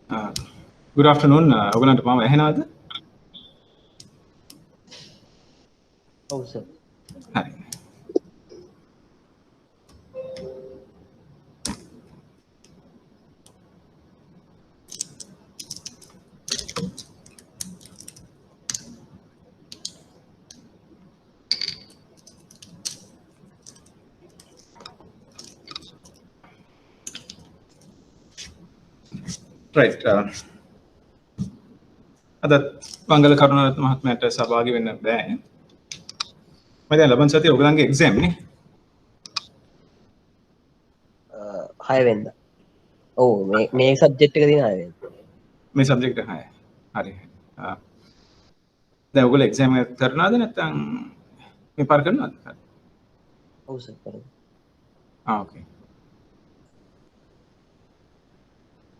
Good afternoon. ඔයගලන්ට මම ඇහෙනවද? ඔව් සර්. හරි. Right. අද මංගල කරුණාරත්න මහත්මයාට සහභාගී වෙන්න බෑ. මම දැන් ලබන සතියේ ඔයගලන්ගේ එක්සෑම් නේ. 6 වෙනිදා. ඔව් මේ සබ්ජෙක්ට් එක තියෙන 6 වෙනිදා. මේ සබ්ජෙක්ට් එක 6. හරි. දැන් ඔයගොල්ලෝ එක්සෑම් එක කරනවද නැත්නම් මේ පාර කරනවද? ඔව් සර් කරමු. ඕකේ.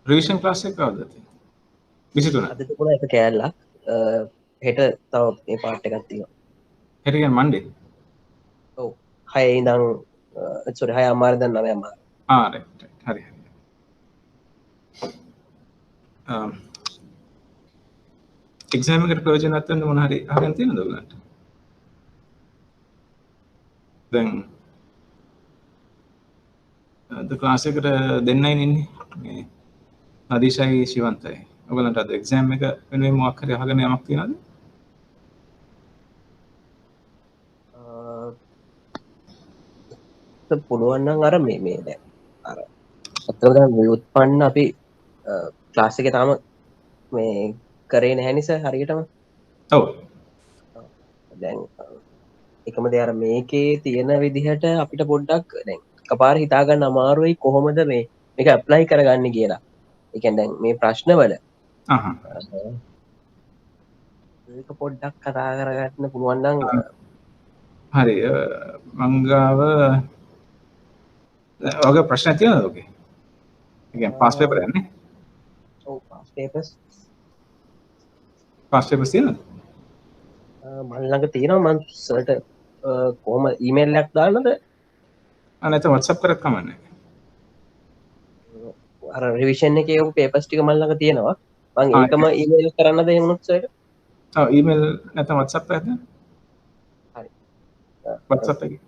රිවිෂන් ක්ලාස් එක කවදද? 23. අද තිබුණා එක කෑල්ලක්. හෙට තව මේ පාර්ට් එකක් තියෙනවා. හෙට කියන්නේ මන්ඩේ. ඔව් 6 ඉඳන් sorry 6 අමාර ඉඳන් 9 අමාර. right. හරි. එක්සෑම් එකට ප්‍රයෝජන නැත්නම් මොන හරි අහගෙන තියෙනවද ඔයගලන්ට? දැන් අද ක්ලාස් එකට දෙන්නයි ඉන්නේ. මේ නදීෂයි ශිවන්තයි. ඔයගලන්ට අද එක්සෑම් එක වෙනුවෙන් මොකක් හරි අහගෙන යමක් තියෙනවද? පුළුවන් නම් අර මේ දැන් අර අතන දැන් ව්‍යුත්පන්න අපි ක්ලාස් එකේ තාම මේ කරේ නැහැ නිසා හරියටම. ඔව්. දැන් එකම දේ අර මේකේ තියෙන විදිහට අපිට පොඩ්ඩක් දැන් එකපාර හිතා ගන්න අමාරුයි කොහොමද මේක ඇප්ලයි කරගන්නේ කියලා. ඒ කියන්නේ දැන් මේ ප්‍රශ්නවල ඒක පොඩ්ඩක් කතා කරගන්න පුළුවන් නම් හරි. මංගාව ඔයගොල්ලෝ ප්‍රශ්න තියෙනවද ඔගේ? ඒ කියන්නේ පාස් පේපර් යන්නේ? ඔව් පාස් පේපර්ස් තියෙනවද? මම ළඟ තියෙනවා මම සර්ට කොහොම ඊමේල් එකක් දාන්නද? නැත්නම් WhatsApp කරත් කමන්නේ. අර රිවිෂන් එකේ පේපර්ස් ටික මම ළඟ තියෙනවා. මම ඒකම ඊමේල් කරන්නද එහෙම වුණොත් සර්ට? ඔව් ඊමේල් නැත්නම් WhatsApp එකද? හරි. WhatsApp එකේ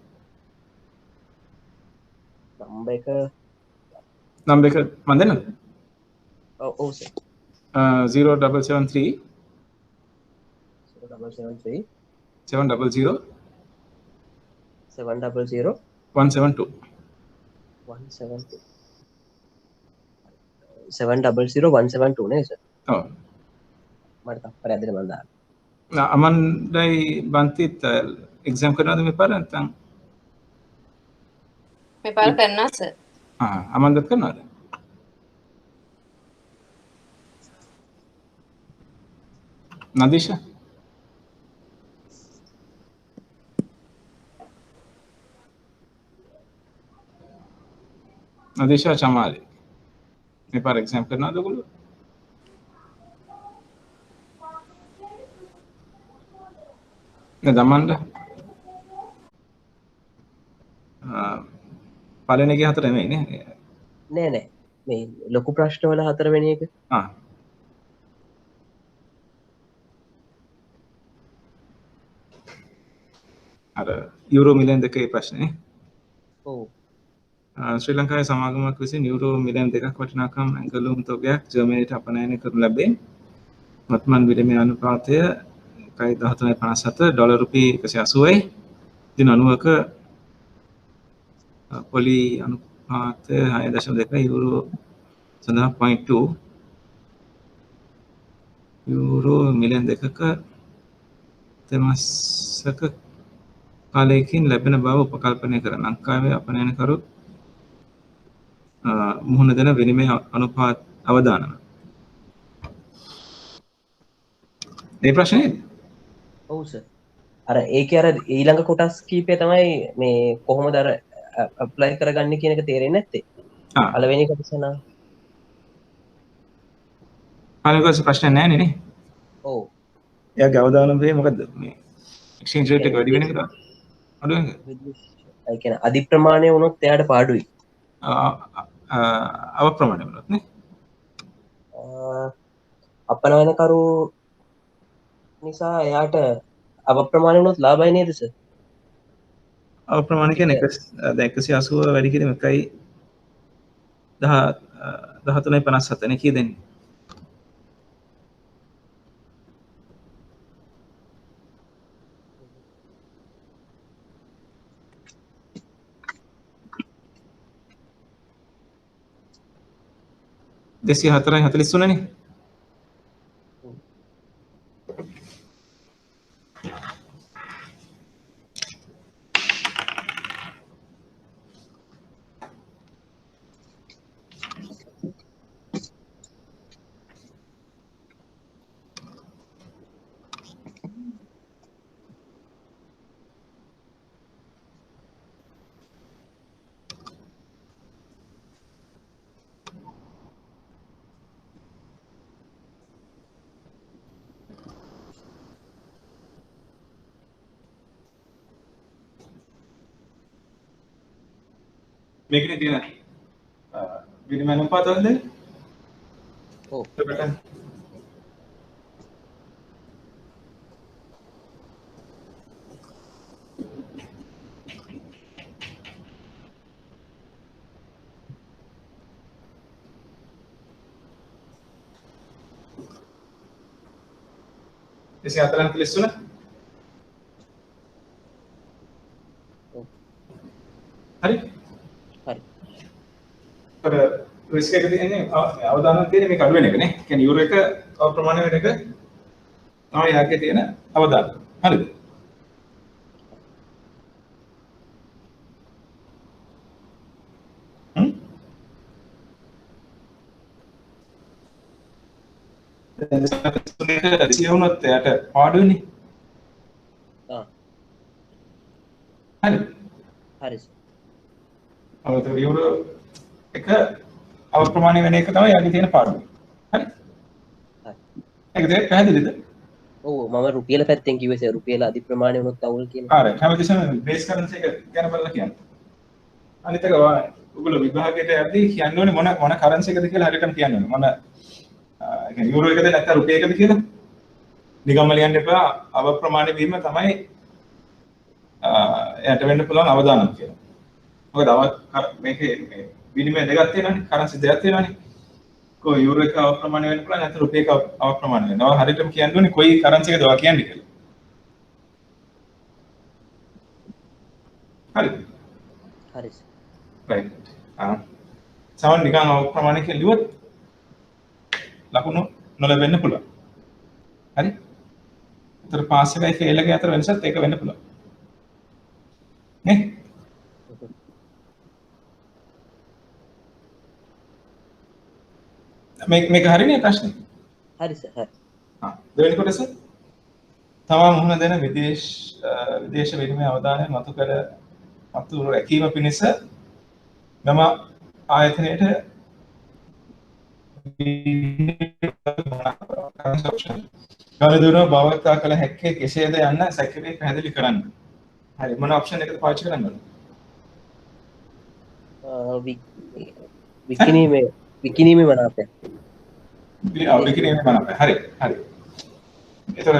නම්බර් එක මම දෙන්නද? ඔව් සර්. 0773 773 700 700 172 172 700 172 නේ සර්. ඔව්. මට තප්පරයක් දෙන්න මම දාන්න. අමන්දයි බන්තිත් එක්සෑම් කරනවද මේ පාර නැත්නම්? මේ පාර කරනවා සර්. අමන්දත් කරනවද? නදීෂා? නදීෂා චමාලි මේ පාර එක්සෑම් කරනවද ඔයගොල්ලෝ? දමන්න පළවෙනි එකේ 4 නෙමෙයි නේ. නෑ මේ ලොකු ප්‍රශ්න වල 4 වෙනි එක. අර යුරෝ මිලියන් 2 ප්‍රශ්නේ. ඔව්. ශ්‍රී ලංකාවේ සමාගමක් විසින් යුරෝ මිලියන් 2ක් වටිනාකම් ඇඟලුම් තොගයක් ජර්මනියට අපනයනය කරනු ලැබේ. වත්මන් විනිමය අනුපාතය 1.1357 ඩොලර් රුපියල් 180යි. දින 90ක පොලි අනුපාතය 6.2 යුරෝ සඳහා 0.2 යුරෝ මිලියන් 2ක තෙමසක කාලයකින් ලැබෙන බව උපකල්පනය කරන ලංකාවේ අපනයනකරු මුහුණ දෙන විනිමය අනුපාත අවදානම. මේ ප්‍රශ්නේ? ඔව් සර්. අර ඒකේ අර ඊළඟ කොටස් කීපය තමයි මේ කොහොමද අර ඇප්ලයි කරගන්නේ කියන එක තේරෙන්නේ නැත්තේ. පළවෙනි කොටස නම් පළවෙනි කොටස ප්‍රශ්න නැහැ නේ. ඔව්. එයාගේ අවදානම වෙයි මොකද්ද මේ එක්ස්චේන්ජ් රේට් එක වැඩි වෙන එකද? අඩු වෙන එකද? ඒ කියන්නේ අධි ප්‍රමාණය වුණොත් එයාට පාඩුයි. අව ප්‍රමාණය වුණොත් නේ. අපනයනකරු නිසා එයාට අප්‍රමාණය වුණොත් ලාභයි නේද සර්? අප්‍රමාණ කියන්නේ 180 වැඩි කිරීම 13.57 නේ කී දෙන්නේ. දෙසිය 4.43 නේ. මේකනේ තියෙන විනිමය අනුපාතවලද? ඔව්. එතකොට දෙසිය 4.43 හරි හරි. අර රිස්ක් එක තියෙන්නේ අවදානම් තියෙන්නේ මේක අඩු වෙන එක නේ. කියන්නේ යූරෝ එක අප්‍රමාණ වෙන එක තමයි යාගේ තියෙන අවදානම්. හරිද? දැන් දෙසිය වුණොත් එයාට පාඩු වෙන්නේ. හරි. හරි සර්. අවතර යූරෝ එක අප්‍රමාණ වෙන එක තමයි යාගේ තියෙන පාඩුව. හරි? හරි. ඒක දෙයක් පැහැදිලිද? ඔව් මම රුපියල පැත්තෙන් කිව්වේ සර් රුපියල අධි ප්‍රමාණය වුණොත් අවුල් කියන. හරි. හැමතිස්සෙම බේස් කරන්සි එක ගැන බලලා කියන්න. අනිත් එක ඔයගොල්ලෝ විභාගයට යද්දී කියන්න ඕනේ මොන කරන්සි එකද කියලා හරියටම කියන්න ඕනේ. මොන කියන්නේ යූරෝ එකද නැත්නම් රුපියල් එකද කියලා. නිකම්ම ලියන්න එපා. අප්‍රමාණ වීම තමයි එයාට වෙන්න පුළුවන් අවදානම් කියලා. මොකද මේකේ මේ විනිමය දෙකක් තියෙනවානේ. කරන්සි දෙකක් තියෙනවානේ. කොයි යූරෝ එක අප්‍රමාණ වෙන්න පුළුවන් නැත්නම් රුපියල් එක අප්‍රමාණ වෙනවා. හරියටම කියන්න ඕනේ කොයි කරන්සි එකද ඔයා කියන්නේ කියලා. හරි. හරි සර්. right සමන් නිකන් අප්‍රමාණිකයෙන් ලියුවොත් ලකුණු නොලැබෙන්න පුළුවන්. හරි? ඒතර පාස් එකයි ෆේල් එකයි අතර වෙනසත් ඒක වෙන්න පුළුවන්. නේ? මේක හරිනේ ප්‍රශ්නේ. හරි සර්. හරි. දෙවෙනි කොටස තමා මුහුණ දෙන විදේශ විනිමය අවධානය මතු රැකීම පිණිස මෙම ආයතනයට ගනුදෙනුව භාවිතා කළ හැක්කේ කෙසේද යන්න සැකයේ පැහැදිලි කරන්න. හරි මොන ඔප්ෂන් එකද පාවිච්චි කරන්න ඕනේ? විකිණීමේ මනාපය. විකිණීමේ මනාපය. හරි. ඒතර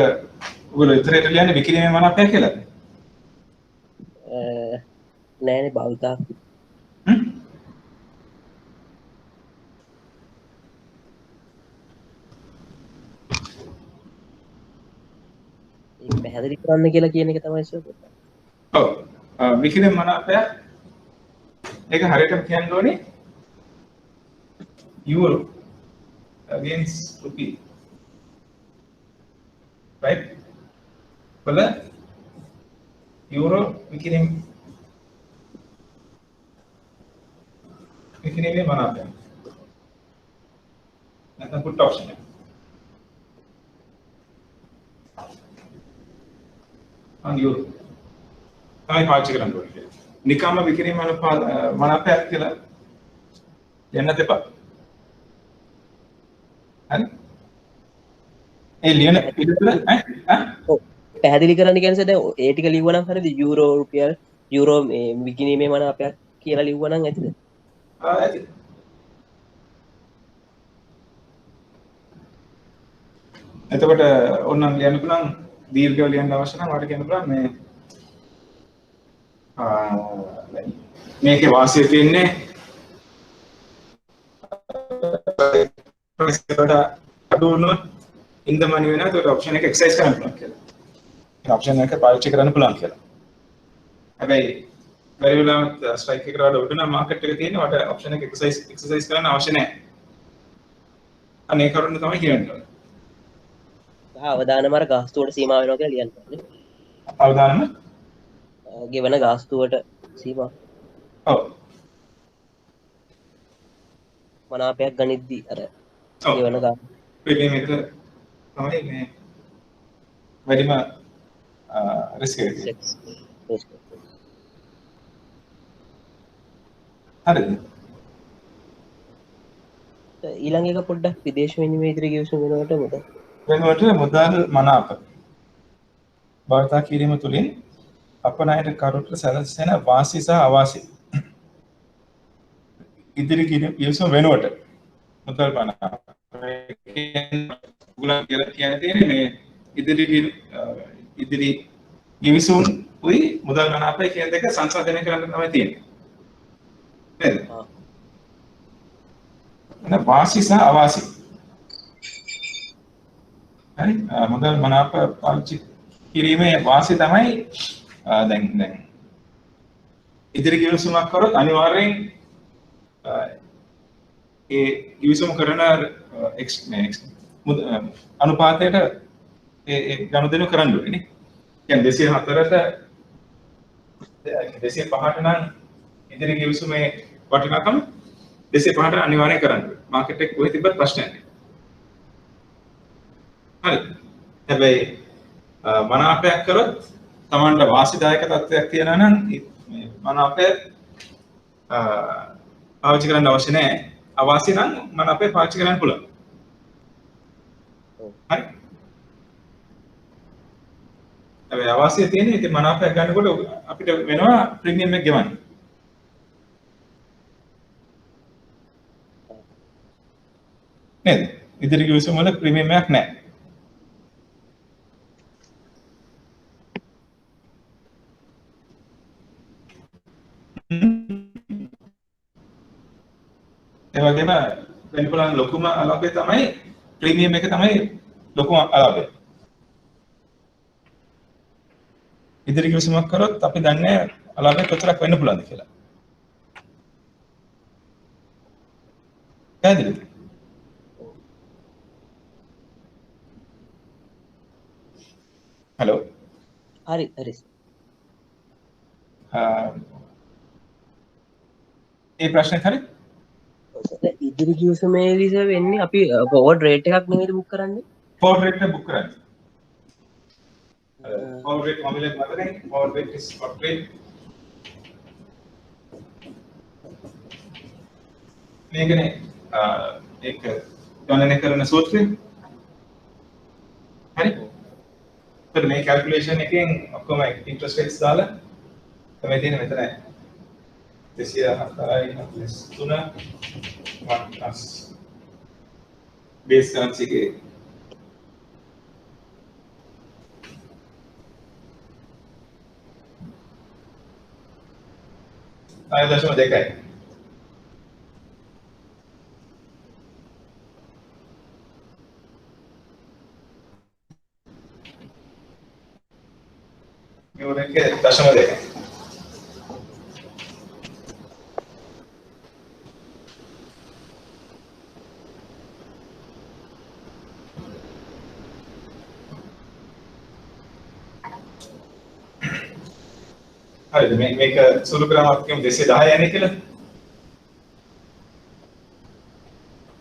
ඔයගොල්ලෝ ඉතරේට ලියන්නේ විකිණීමේ මනාපය කියලාද? නෑනේ භාවිතා. පැහැදිලි කරන්න කියලා කියන එක තමයි සර්. ඔව්. විකිණීමේ මනාපය ඒක හරියටම කියන්න ඕනේ euro against rupee. Right? වල euro විකිණීමේ මනාපය. නැත්නම් put option එක. euro තමයි පාවිච්චි කරන්න ඕනේ. නිකම්ම විකිණීම මනාපයක් කියලා යන්නත් එපා. හරි? ඒ ලියන පිළිතුර ඔව් පැහැදිලි කරන්න කියන්නේ දැන් ඒ ටික ලිව්වනම් හරියද යූරෝ රුපියල් යූරෝ මේ විකිණීමේ මනාපයක් කියලා ලිව්වනම් ඇතිද? ඇති. එතකොට ඕනනම් ලියන්න පුළුවන් දීර්ඝව ලියන්න අවශ්‍ය නම් ඔයාලට කියන්න පුළුවන් මේ මේකේ වාසිය තියෙන්නේ ප්‍රයිස් එකට අඩු වුණොත් ඉන් ද මනි වෙනවා. ඒකට ඔප්ෂන් එක එක්සර්සයිස් කරන්න පුළුවන් කියලා. ඒ ඔප්ෂන් එක පාවිච්චි කරන්න පුළුවන් කියලා. හැබැයි බැරි වෙලාවත් ස්ට්‍රයික් එකට වඩා උඩ නම් මාකට් එක තියෙන්නේ වට ඔප්ෂන් එක එක්සර්සයිස් කරන්න අවශ්‍ය නැහැ. අනේ කරුණ තමයි කියන්නේ. අවදානම අර ගාස්තුවට සීමා වෙනවා කියලා ලියන්න ඕනේ. අවදානම ගෙවන ගාස්තුවට සීමා. ඔව්. මනාපයක් ගනිද්දී අර ඔව්. ගෙවන ගාස්තු ප්‍රීමියම් එක තමයි මේ වැඩිම රිස්ක් එක. හරිද? ඊළඟ එක පොඩ්ඩක් විදේශ විනිමය ඉදිරි ගෙවිසුම් වෙනකොට මුදල් මනාප භාවිතා කිරීම තුළින් අප ණයට කරුට සැලසෙන වාසි සහ අවාසි ඉදිරි ගෙවිසුම් වෙනුවට මුදල් මනාප කියන්නේ මේ ඉදිරි ගෙවිසුම් උයි මුදල් මනාපයි කියන දෙක සංසන්දනය කරන්න තමයි තියෙන්නේ. නේද? වාසි සහ අවාසි. හරි මුදල් මනාප පාවිච්චි කිරීමේ වාසි තමයි දැන් ඉදිරි ගෙවිසුමක් කරොත් අනිවාර්යෙන් ඒ ගෙවිසුම කරන අනුපාතයට ඒ ගනුදෙනු කරන්න ඕනේ නේ. කියන්නේ 204ට 205ට නම් ඉදිරි ගෙවිසුමේ වටිනාකම 205ට අනිවාර්යෙන් කරන්න ඕනේ. මාකට් එක කොහෙ තිබ්බත් ප්‍රශ්නයක් නෑ. හරි. හැබැයි මනාපයක් කරොත් Tamanට වාසිදායක තත්ත්වයක් තියෙනවා නම් මේ මනාපය පාවිච්චි කරන්න අවශ්‍ය නැහැ. අවාසි නම් මනාපය පාවිච්චි කරන්න පුළුවන්. හරි. හැබැයි අවාසිය තියෙන්නේ ඉතින් මනාපයක් ගන්නකොට අපිට වෙනවා ප්‍රීමියම් එක ගෙවන්න. නේද? ඉදිරි ගෙවිසුම් වල ප්‍රීමියම් එකක් නැහැ. ඒ වගේම වෙන පුළුවන් ලොකුම අලාභය තමයි ප්‍රීමියම් එක තමයි ලොකුම අලාභය. ඉදිරි ගෙවිසුමක් කරොත් අපි දන්නේ අලාභය කොතරක් වෙන්න පුළුවන්ද කියලා. පැහැදිලිද? හලෝ. හරි. ඒ ප්‍රශ්නේ හරි? ඉදිරි ගෙවිසුමේදී සර් වෙන්නේ අපි ෆෝවර්ඩ් රේට් එකක් නෙමෙයිද බුක් කරන්නේ? ෆෝවර්ඩ් රේට් එක බුක් කරන්නේ. forward rate formula මතකයි forward rate is spot rate මේකනේ ඒක ගණනය කරන සූත්‍රය හරි එතකොට මේ calculation එකෙන් ඔක්කොම interest rates දාලා තමයි තියෙන්නේ මෙතන 204යි + 3 1 base currency එකේ आया 0.2 के 0.2 හරිද මේක සුළු ක්‍රමයක් කියමු 210 යන්නේ කියලා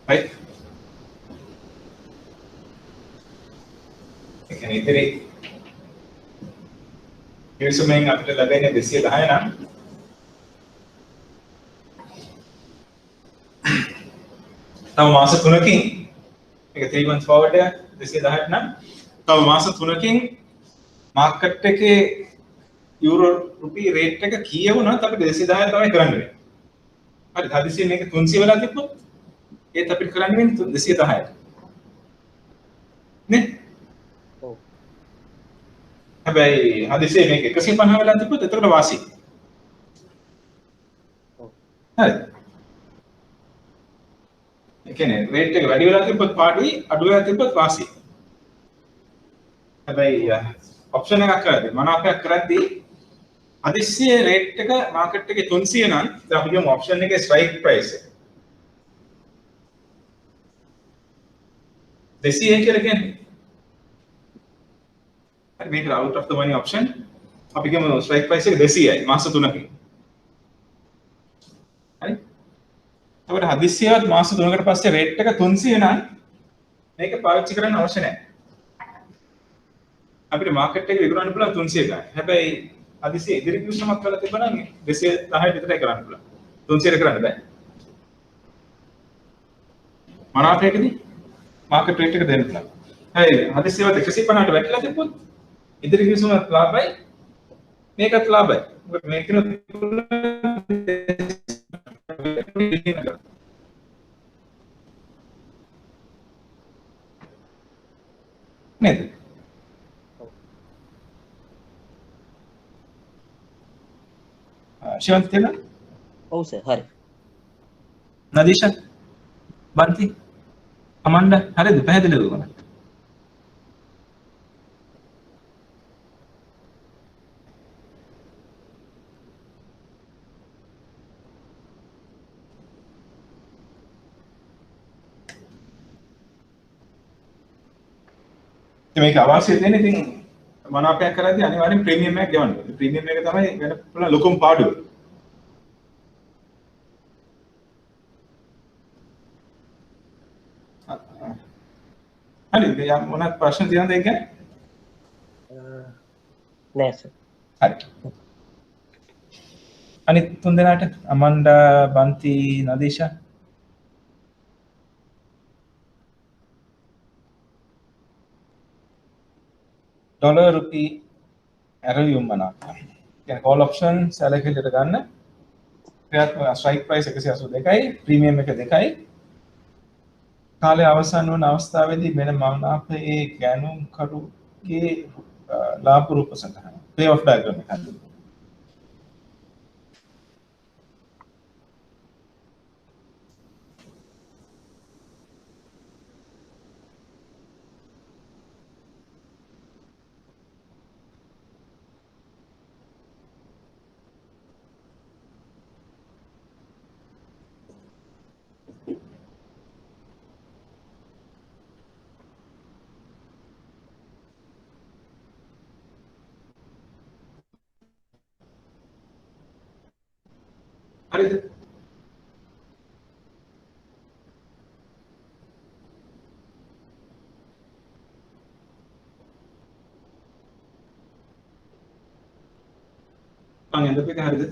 right ඒ කියන්නේ ඉතින් ඊසුමෙන් අපිට ලැබෙන්නේ 210 නම් තව මාස 3කින් මේක 3 months forward එක 210ට නම් තව මාස 3කින් මාකට් එකේ යුරෝ රුපියල් රේට් එක කීය වුණත් අපිට 210 තමයි කරන්න වෙන්නේ. හරි හදිසියෙන් මේක 300 වෙලා තිබ්බොත් ඒත් අපිට කරන්න වෙන්නේ 210ට. නේ ඔව් හැබැයි හදිසියේ මේක 150 වෙලා තිබ්බොත් එතකොට වාසි ඔව් හරි ඒ කියන්නේ රේට් එක වැඩි වෙලා තිබ්බොත් පාඩුයි අඩු වෙලා තිබ්බොත් වාසි හැබැයි ඔප්ෂන් එකක් කරද්දී මනාපයක් කරද්දී හදිස්සියේ රේට් එක මාකට් එකේ 300 නම් දැන් අපි කියමු ඔප්ෂන් එකේ ස්ට්‍රයික් ප්‍රයිස් එක 200 කියලා කියන්නේ හරි මේක out of the money option අපි කියමු ස්ට්‍රයික් ප්‍රයිස් එක 200යි මාස 3කින් හරි එතකොට හදිස්සියවත් මාස 3කට පස්සේ රේට් එක 300 නම් මේක පාවිච්චි කරන්න අවශ්‍ය නැහැ අපිට මාකට් එකේ විකුණන්න පුළුවන් 300 ගන්න හැබැයි හදිස්සිය ඉදිරි කිවිසුමක් කරලා තිබ්බනම් 210 විතරයි කරන්න පුළුවන් 300 කරන්න බෑ මනාපයකදී මාකට් රේට් එක දෙන්න පුළුවන් හරි හදිස්සියවත් 150ට වැටිලා තිබ්බොත් ඉදිරි කිවිසුමක් ලාභයි මේකත් ලාභයි මොකද මේක නේද ශිවන්ත තියෙනවා ඔව් සර් හරි නදීෂා බන්ති අමණ්ඩා හරිද පැහැදිලිද ඔයගොල්ලෝ මේක අවශ්‍ය තියෙන ඉතින් මනාපයක් කරද්දී අනිවාර්යෙන් ප්‍රීමියම් එකක් ගෙවන්න ඕනේ. ප්‍රීමියම් එක තමයි වෙන පුළුවන් ලොකුම පාඩුව. හරි දැන් මොනක් ප්‍රශ්න තියෙනවද ඒක ගැන? නෑ සර් හරි. අනිත් තුන් දෙනාට අමන්ඩා බන්ති නදීෂා ඩොලර් රුපී ඇරයුම් මනාප. කියන්නේ කෝල් ඔප්ෂන් සැලකිලිට ගන්න ක්‍රියාත්මක ස්ට්‍රයික් ප්‍රයිස් 182යි ප්‍රීමියම් එක 2යි කාලය අවසන් වන අවස්ථාවේදී මෙන්න මනාපයේ ගැනුම් කරුගේ ලාභ රූප සටහන පේ ඔෆ් ඩයග්‍රෑම් එක හදන්න. හරිද? මම එඳපු එක හරිද?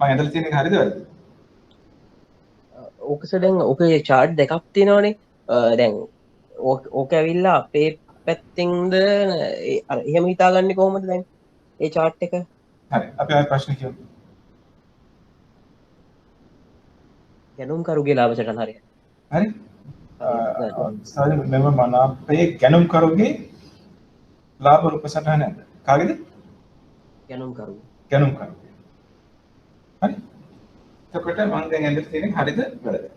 මම ඇදලා තියෙන එක හරිද වැරදිද? ඕක සර් දැන් ඕකේ chart දෙකක් තියෙනවනේ දැන් ඕක ඇවිල්ලා අපේ පැත්තෙන්ද අර එහෙම හිතාගන්නේ කොහොමද දැන් ඒ chart එක හරි. අපි ආයෙ ප්‍රශ්න කියමු. ගැනුම් කරුගේ ලාභ සටහන හරියට හරි? සාමාන්‍ය මෙව මනාපයේ ගැනුම් කරුගේ ලාභ රූප සටහන නැද්ද? කාගේද? ගැනුම් කරු ගැනුම් කරුගේ. හරි? එතකොට මම දැන් ඇඳලා තියෙන එක හරිද වැරදිද?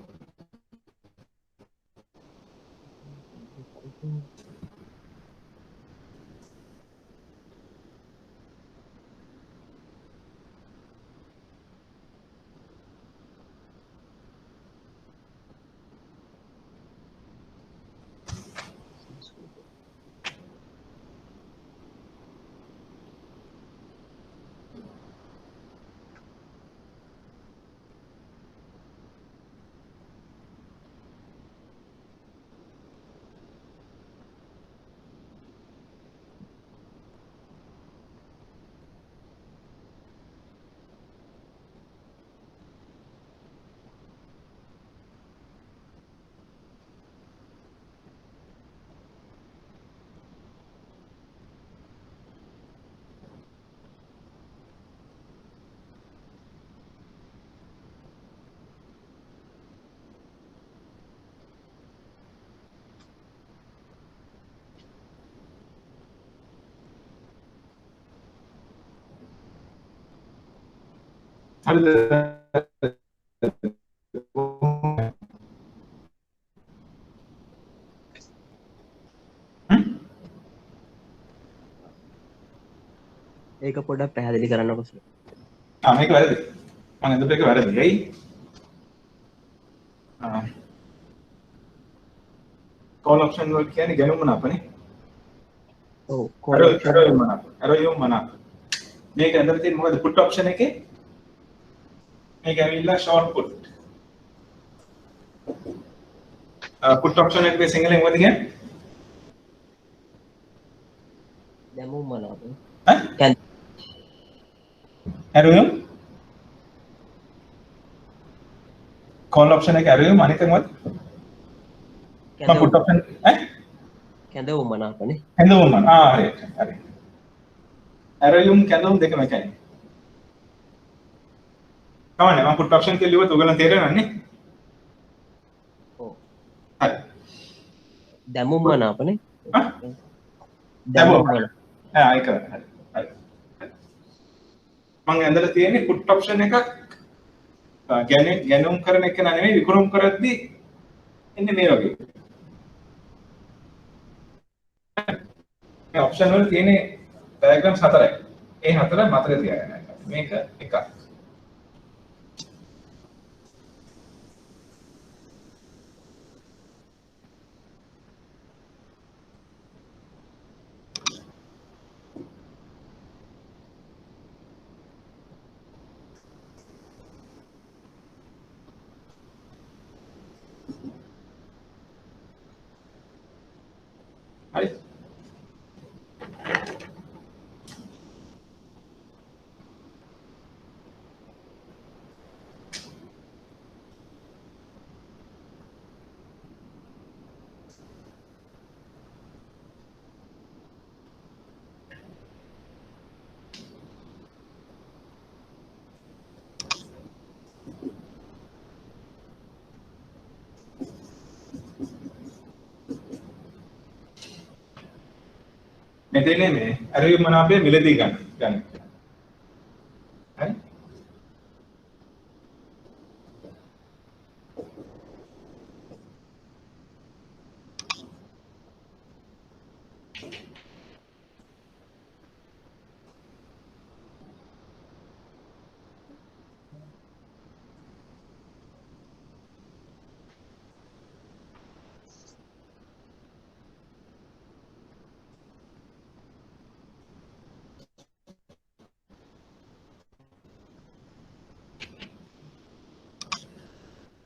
හරිද? ඒක පොඩ්ඩක් පැහැදිලි කරන්නකො සර්. මේක වැරදි. මම එතකොට ඒක වැරදි. ඇයි? කෝල් ඔප්ෂන් වල කියන්නේ ගැනුම් මනාපනේ. ඔව් කෝල් ඔප්ෂන් මනාප. ඇරෝ මනාප. මේක ඇඳලා තියෙන්නේ මොකද පුට් ඔප්ෂන් එකේ? මේක ඇවිල්ලා ෂෝට් පුට්. පුට් ඔප්ෂන් එකේ සිංහලෙන් මොකද කියන්නේ? දැමුම් මනාප. ඈ? ඇරෝ කෝල් ඔප්ෂන් එකේ ඇරෝ අනික මොකද? මම පුට් ඔප්ෂන් කැඳවුම් මනාපනේ. කැඳවුම් මන. හරි. හරි. ඇරයුම් කැඳවුම් දෙකම එකයි. කවන්නේ මම පුට් ඔප්ෂන් කියලා ලියුවොත් ඔයගලන් තේරෙනවන්නේ? ඔව්. හරි. දැමුම් මනාපනේ. දැමුම් මන. ඒක හරි. හරි. මම ඇඳලා තියෙන්නේ පුට් ඔප්ෂන් එකක් ගැනුම් කරන එක නෙමෙයි විකුණුම් කරද්දී එන්නේ මේ වගේ. මේ ඔප්ෂන් වල තියෙන ඩයග්‍රෑම්ස් හතරයි. ඒ හතර මතක තියාගන්න. මේක එකක්. හරි. මෙතන මේ ඇරයුම් මනාපය මිලදී ගන්න. හරි?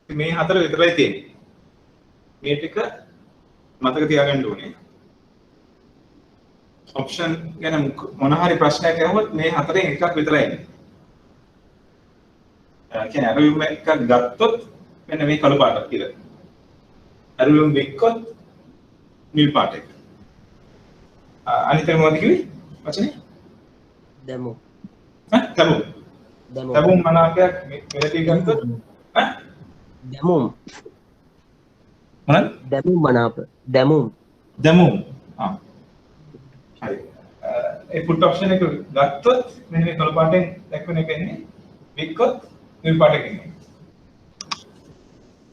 මේ හතර විතරයි තියෙන්නේ. මේ ටික මතක තියාගන්න ඕනේ. ඔප්ෂන් ගැන මොන හරි ප්‍රශ්නයක් අහුවොත් මේ හතරෙන් එකක් විතරයි එන්නේ. කියන්නේ ඇරයුම් එකක් ගත්තොත් මෙන්න මේ කළු පාටක් කියලා. ඇරයුම් වික්කොත් නිල් පාට එක. අනිත් එක මොකද කිව්වේ? වචනේ? දැමුම්. දැමුම්. දැමුම් මනාපයක් මෙලදී ගත්තොත් දැමුම් මොනවද? දැමුම් මනාප. දැමුම්. දැමුම්. හරි. ඒ පුට් ඔප්ෂන් එක ගත්තොත් මෙන්න මේ කළු පාටෙන් දක්වන එක එන්නේ. වික්කොත් නිල් පාටක එන්නේ.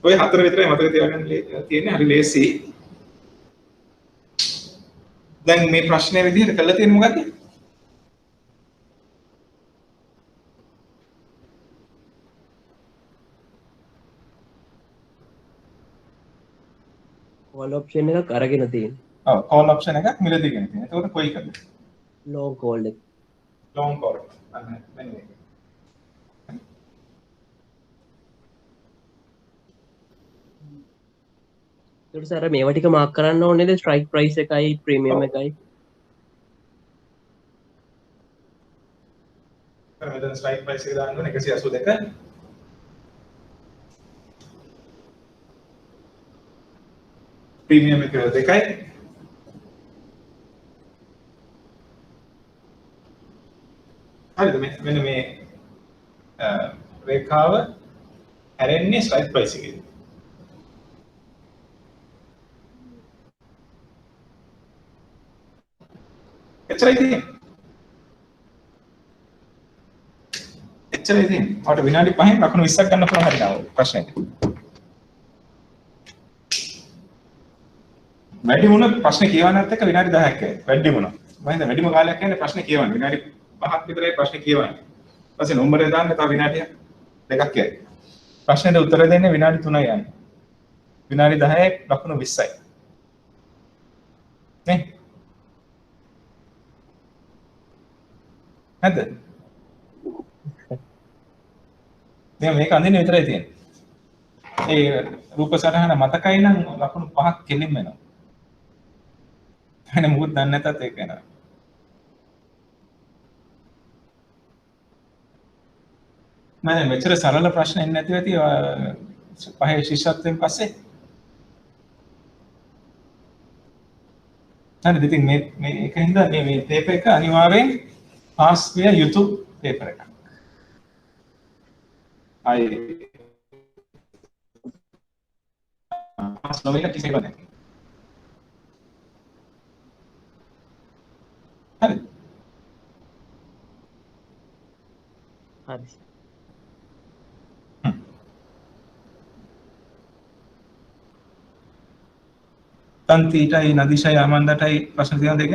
ඔය හතර විතරයි මතක තියාගන්න තියෙන්නේ. හරි ලේසි. දැන් මේ ප්‍රශ්නේ විදිහට කළා තියෙන්නේ මොකද්ද? කෝල් ඔප්ෂන් එකක් අරගෙන තියෙනවා. ඔව් කෝල් ඔප්ෂන් එකක් මිලදී ගෙන තියෙනවා. එතකොට කොයි එකද? ලොං කෝල් එක. Long call. අන්න මෙන්න මේක. ඒකට සර මේවා ටික මාක් කරන්න ඕනේද ස්ට්‍රයික් ප්‍රයිස් එකයි ප්‍රීමියම් එකයි? මෙතන ස්ට්‍රයික් ප්‍රයිස් එක දාන්න ඕනේ 182. ප්‍රීමියම් එක 2යි. හරිද මෙන්න මේ රේඛාව හැරෙන්නේ ස්ට්‍රයික් ප්‍රයිස් එකේ. එච්චරයි එච්චරයි තියෙන්නේ. ඔයාලට විනාඩි 5න් ලකුණු 20ක් ගන්න පුළුවන් හරියනවා ප්‍රශ්නෙට. වැඩි වුණොත් ප්‍රශ්නේ කියවන්නත් එක්ක විනාඩි 10ක් යයි. වැඩි වුණොත්. මම හිතන්නේ වැඩිම කාලයක් යන්නේ ප්‍රශ්නේ කියවන්න. විනාඩි 5ක් විතරයි ප්‍රශ්නේ කියවන්නේ. ඊපස්සේ නම්බරේ දාන්න තව විනාඩියක් දෙකක් යයි. ප්‍රශ්නෙට උත්තර දෙන්නේ විනාඩි 3යි යන්නේ. විනාඩි 10යි ලකුණු 20යි. නේ? නැද්ද? දැන් මේක අඳින්න විතරයි තියෙන්නේ. ඒ රූප සටහන මතකයි නම් ලකුණු 5ක් කෙලින්ම එනවා. එනේ මොකද දන්නේ නැතත් ඒක එනවා. මම මෙච්චර සරල ප්‍රශ්න එන්නේ නැතිව ඇති පහේ ශිෂ්‍යත්වයෙන් පස්සේ. හරිද? ඉතින් මේකින්ද මේ පේපර් එක අනිවාර්යෙන් පාස් විය යුතු පේපර් එකක්. අය පාස් නොවෙන්න කිසිම නැහැ. හරි. හරි. තන්තිටයි නදිෂයි ආමන්දටයි ප්‍රශ්න තියෙනවද ඒක?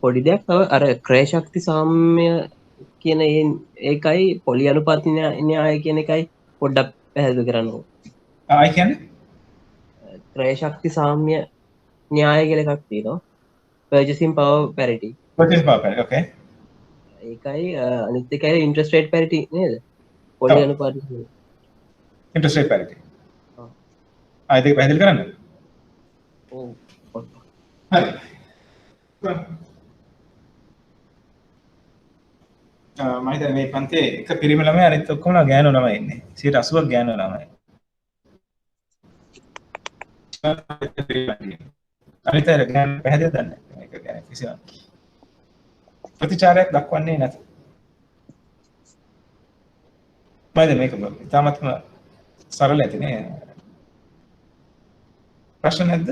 පොඩි දෙයක් තව අර ක්‍රය ශක්ති සාම්‍ය කියන ඒකයි පොලි අනුපාත න්‍යාය කියන එකයි පොඩ්ඩක් පැහැදිලි කරන්න ඕන. ආයි කියන්නේ? ක්‍රය ශක්ති සාම්‍ය න්‍යාය කියලා එකක් තියෙනවා. purchasing power parity. purchasing power parity. Okay. ඒකයි අනිත් එකයි interest rate parity නේද? පොලි අනුපාත. interest rate parity. ආයි දෙක පැහැදිලි කරන්න. ඔව්. හරි. මම හිතන්නේ මේ පන්තියේ එක පිරිමි ළමයි අනිත් ඔක්කොම ගෑනු ළමයි ඉන්නේ. 80ක් ගෑනු ළමයි. අනිත් අය ගැන පැහැදිලි දන්නේ මේක ගැන කිසිම ප්‍රතිචාරයක් දක්වන්නේ නැත. මම මේක ඉතාමත්ම සරල ඇතිනේ. ප්‍රශ්න නැද්ද?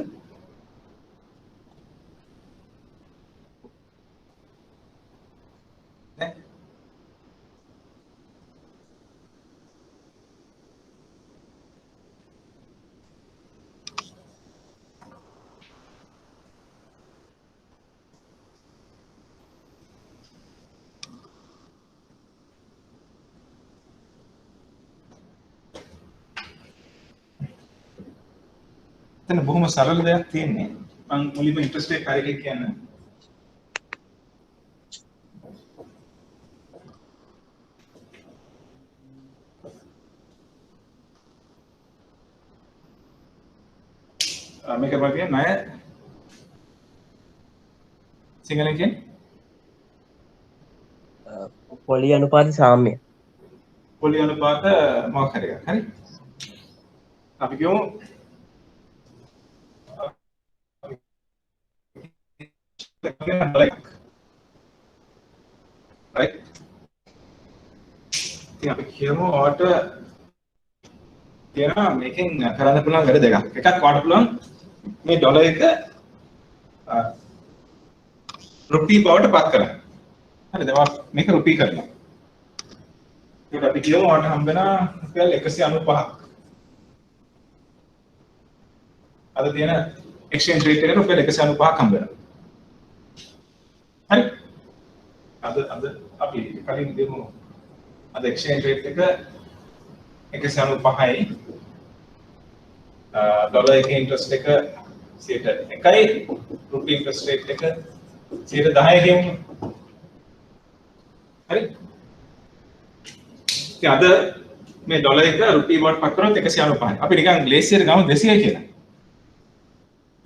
එතන බොහොම සරල දෙයක් තියෙන්නේ. මම මුලින්ම ඉන්ටරෙස්ට් රේට් පැරිටි කියන්නේ. මේක වගේ ණය සිංහලෙන් කියන්නේ පොලි අනුපාත සාම්‍ය. පොලි අනුපාත මොකක් හරි එකක්. හරි. අපි කියමු right. ඉතින් අපි කියමු ඔයාට තියෙනවා මේකෙන් කරන්න පුළුවන් වැඩ දෙකක්. එකක් ඔයාට පුළුවන් මේ ඩොලර් එක රුපී බවට පත් කරන්න. හරිද? මේක රුපී කරනවා. ඒක අපි කියමු ඔයාට හම්බ වෙනා රුපියල් 195ක්. අද තියෙන exchange rate එක රුපියල් 195ක් හම්බ වෙනවා. හරි. අද අපි කලින් දෙමු අද exchange rate එක 195යි. ඩොලර් එකේ interest එක 1යි. රුපී interest rate එක 10යි කියමු. හරි. ඉතින් අද මේ ඩොලර් එක රුපී බවට පත් කරොත් 195යි. අපි නිකන් ලේසියට ගමු 200යි කියලා.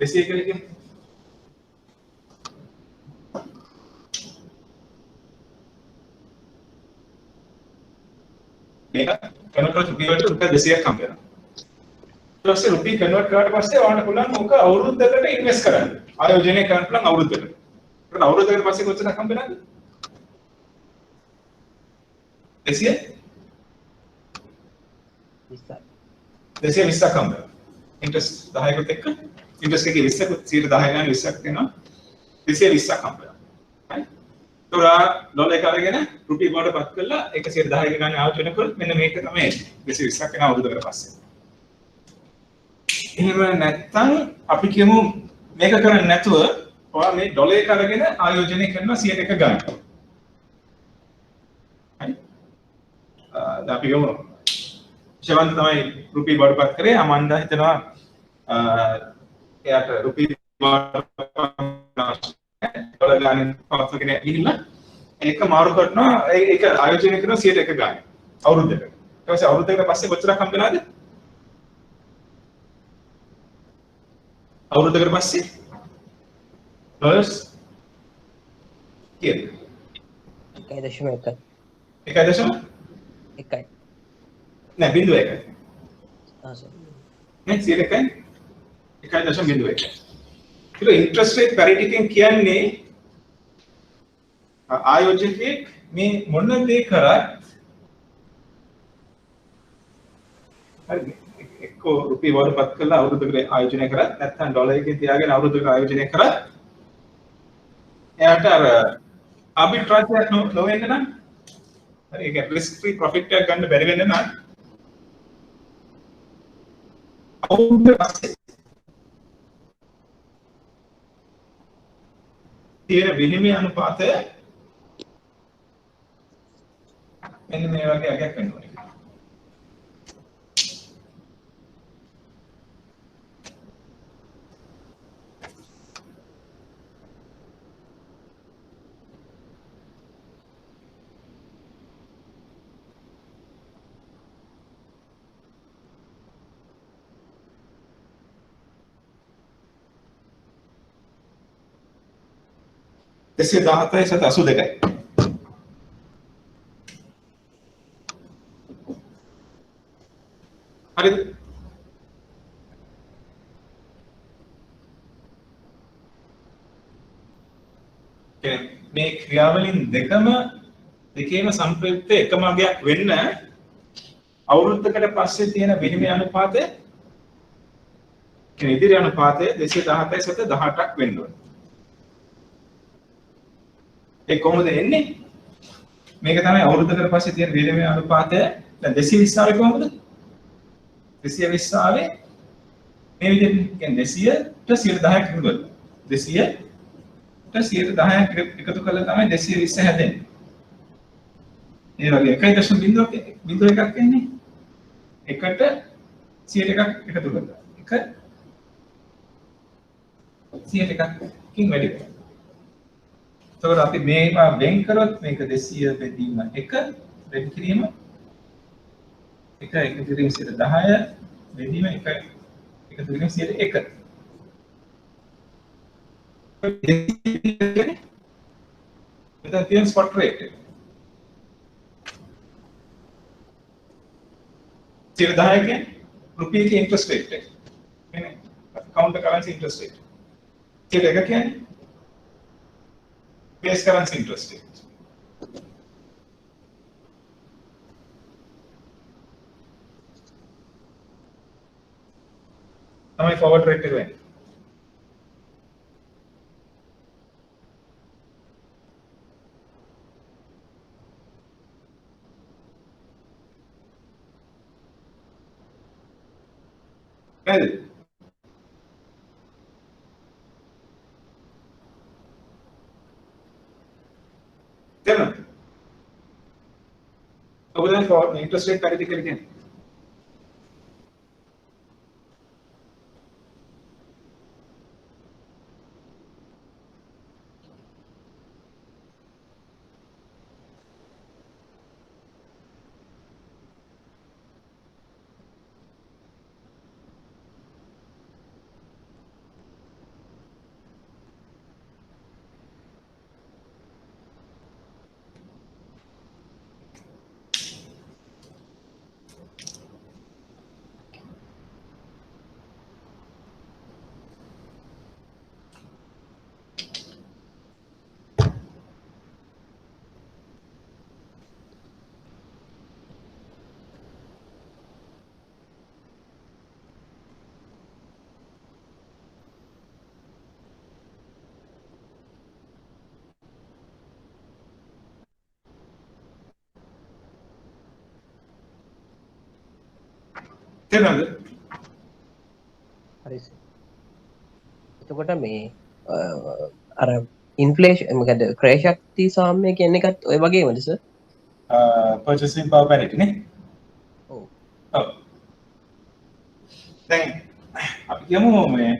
200 කියලා කියමු. මේක කන්වර්ට් කරලා රුපියල් වලට රුපියල් 200ක් හම්බ වෙනවා. ඊට පස්සේ රුපියල් කන්වර්ට් කරාට පස්සේ ඔයාලට පුළුවන් මොක අවුරුද්දකට ඉන්වෙස්ට් කරන්න. ආයෝජනය කරන්න පුළුවන් අවුරුද්දකට. ඒකට අවුරුද්දකට පස්සේ කොච්චරක් හම්බ වෙනවද? 200 20යි. 220ක් හම්බ වෙනවා. ඉන්ට්‍රස්ට් 10කට එක්ක ඉන්ට්‍රස්ට් එකේ 20කුත් 10 ගානේ 20ක් වෙනවා. 220ක් හම්බ වෙනවා. හරි. ඒතොර ඩොලර් එක අරගෙන රුපියල් බවට පත් කරලා 110 ගානේ ආයෝජනය කරොත් මෙන්න මේක තමයි 220ක් වෙන අවුරුද්දකට පස්සේ. එහෙම නැත්නම් අපි කියමු මේක කරන්නේ නැතුව ඔයා මේ ඩොලර් එක අරගෙන ආයෝජනය කරනවා 101 ගානක්. හරි. දැන් අපි ගමු. ශවන්ත තමයි රුපියල් බවට පත් කරේ. අමන්දා හිතනවා එයාට රුපියල් ඩොලර් ගානේ පවත්වගෙන ගිහිල්ලා ඒක මාරු කරනවා ඒක ආයෝජනය කරනවා 101 ගානේ අවුරුද්දකට. ඊට පස්සේ අවුරුද්දකට පස්සේ කොච්චරක් හම්බ වෙනවද? අවුරුද්දකට පස්සේ ඩොලර්ස් කීයද? 1.1. 1.1 නෑ 0.1. සර්. නේ 101යි 1.01. ඒක ඉන්ට්‍රස්ට් රේට් පැරිටි එකෙන් කියන්නේ ආයෝජකයෙක් මේ මොන දේ කරත් හරි එක්කෝ රුපියල් වලට පත් කරලා අවුරුද්දකට ආයෝජනය කරත් නැත්නම් ඩොලර් එකකින් තියාගෙන අවුරුද්දකට ආයෝජනය කරත් එයාට අර ආබිට්‍රාජ් එකක් නොවෙන්න නම් හරි ඒක රිස්ක් ෆ්‍රී ප්‍රොෆිට් එකක් ගන්න බැරි වෙන්න නම් අවුරුද්දකට පස්සේ තියෙන විනිමය අනුපාතය මෙන්න මේ වගේ අගයක් වෙන්න ඕනේ. දෙසිය 17යි 82යි. හරිද? මේ ක්‍රියාවලින් දෙකේම සම්ප්‍රයුක්ත එකම අගයක් වෙන්න අවුරුද්දකට පස්සේ තියෙන විනිමය අනුපාතය කියන්නේ ඉදිරි අනුපාතය 217යි 18ක් වෙන්න ඕනේ. ඒ කොහොමද එන්නේ? මේක තමයි අවුරුද්දකට පස්සේ තියෙන විනිමය අනුපාතය. දැන් 220 ආවේ කොහොමද? 220 ආවේ මේ විදිහට කියන්නේ 200ට 110ක් එකතු කරලා. 200ට 110ක් එකතු කරලා තමයි 220 හැදෙන්නේ. ඒ වගේ 1.01ක් එන්නේ. එකට 100ක් එකතු කරලා. 100කින් වැඩි වෙනවා. එතකොට අපි මේවා වෙන් කරොත් මේක 200 බෙදීම 1 වෙන් කිරීම 1 එකතු කිරීම 10 බෙදීම 1 එකතු කිරීම 1. මෙතන තියෙන ස්පොට් රේට් එක 10 කියන්නේ රුපියලේ ඉන්ට්‍රස්ට් රේට් එක. කියන්නේ කවුන්ටර් කරන්සි ඉන්ට්‍රස්ට් රේට්. 1 කියන්නේ base currency interest rate. තමයි forward rate එක වෙන්නේ. හරිද? තේරුණාද? ඔබ දැන් ඉන්ට්‍රස්ට් රේට් පැරිටි කියලා කියන්නේ. තේරුණාද? හරි සර්. එතකොට මේ අර ඉන්ෆ්ලේෂන් මොකද ක්‍රය ශක්ති සාම්‍ය කියන්නේ එකත් ඔය වගේමද සර්? purchasing power parity නේ. ඔව්. ඔව්. දැන් අපි කියමු මේ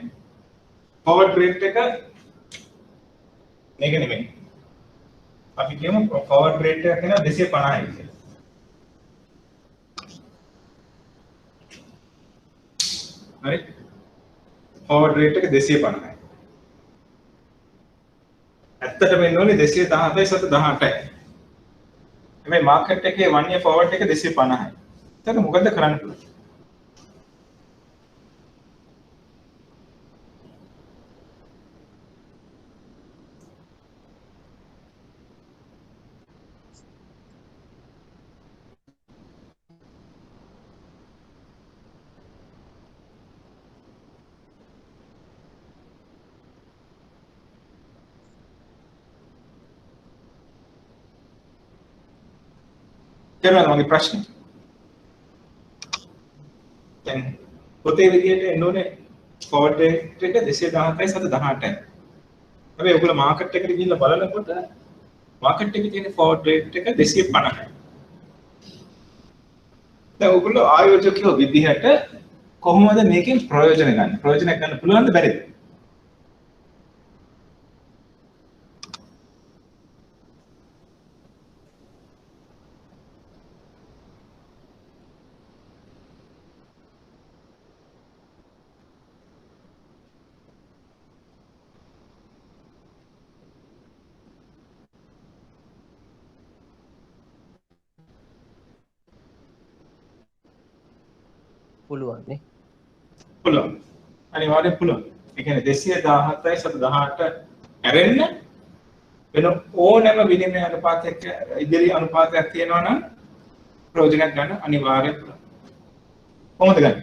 forward rate එක මේක නෙමෙයි. අපි කියමු forward rate එක කියන 250යි කියලා. හරි? forward rate එක 250යි. ඇත්තටම එන්න ඕනේ 217යි 18යි. මේ මාකට් එකේ 1 year forward එක 250යි. එතකොට මොකද කරන්න පුළුවන්? තේරුණාද මගේ ප්‍රශ්නේ? දැන් පොතේ විදියට එන්න ඕනේ forward rate එක 217යි 18යි. හැබැයි ඔයගොල්ලෝ මාකට් එකට ගිහිල්ලා බලනකොට මාකට් එකේ තියෙන forward rate එක 250යි. දැන් ඔයගොල්ලෝ ආයෝජකයෝ විදිහට කොහොමද මේකෙන් ප්‍රයෝජන ගන්න? ප්‍රයෝජන ගන්න පුළුවන්ද බැරිද? පුළුවන් නේ. පුළුවන්. අනිවාර්යෙන් පුළුවන්. ඒ කියන්නේ 217යි 118 ඇරෙන්න වෙන ඕනෑම විනිමය අනුපාතයක ඉදිරි අනුපාතයක් තියෙනවා නම් ප්‍රයෝජනයක් ගන්න අනිවාර්යෙන් පුළුවන්. කොහොමද ගන්නේ?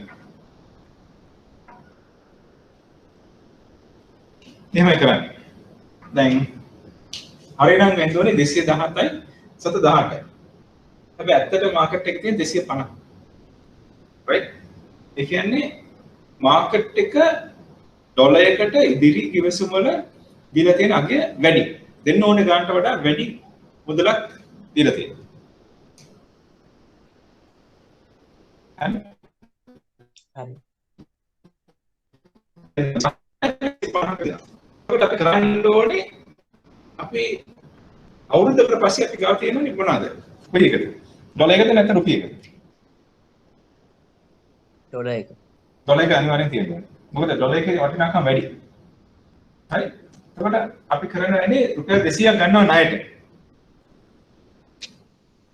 එහෙමයි කරන්නේ. දැන් හරිනම් වෙන්න ඕනේ 217යි 118යි. හැබැයි ඇත්තට මාකට් එකේ තියෙන 250. right? ඒ කියන්නේ මාකට් එක ඩොලර් එකට ඉදිරි කිවිසුම වල දීලා තියෙන අගය වැඩි. දෙන්න ඕනේ ගන්නට වඩා වැඩි මුදලක් දීලා තියෙනවා. හරි. හරි. ඒකට අපි කරන්න ඕනේ අපි අවුරුද්දකට පස්සේ අපි ගාව තියෙනනේ මොනවාද? කොහේකද? ඩොලර් එකද නැත්නම් රුපියලද? ඩොලර් එක. ඩොලර් එක අනිවාර්යෙන් තියෙනවා. මොකද ඩොලර් එකේ වටිනාකම වැඩි. හරි? එතකොට අපි කරන වැඩේ රුපියල් 200ක් ගන්නවා ණයට.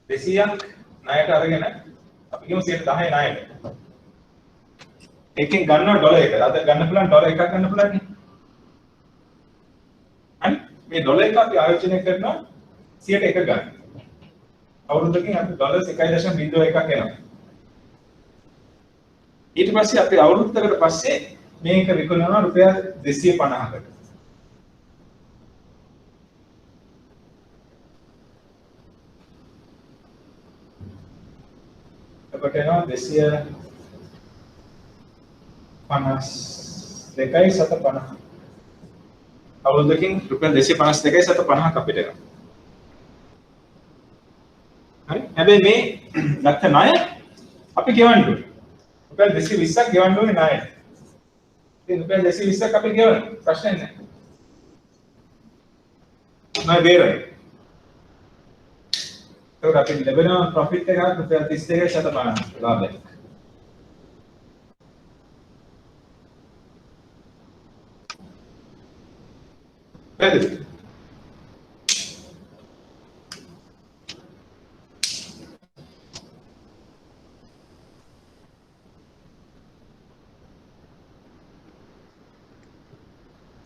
200ක් ණයට අරගෙන අපි කියමු 10 ණයට. එකෙන් ගන්නවා ඩොලර් එක. අද ගන්න පුළුවන් ඩොලර් එකක් ගන්න පුළුවන් නේ. හරි? මේ ඩොලර් එක අපි ආයෝජනය කරනවා 100ට 1 ගන්න. අවුරුද්දකින් අපි ඩොලර් 1.01ක් එනවා. ඊට පස්සේ අපි අවුරුද්දකට පස්සේ මේක විකුණනවා රුපියල් 250කට. එතකොට එනවා 252යි 750. අවුරුද්දකින් රුපියල් 252යි 750ක් අපිට එනවා. හරි? හැබැයි මේ ගත්ත ණය අපි ගෙවන්න ඕනේ. රුපියල් 220ක් ගෙවන්න ඕනේ ණයට. ඉතින් රුපියල් 220ක් අපි ගෙවන ප්‍රශ්නේ නැහැ. ණය බේරයි. ඒක අපි ලැබෙන ප්‍රොෆිට් එක රුපියල් 32යි 750 ලාභයක්. හරිද?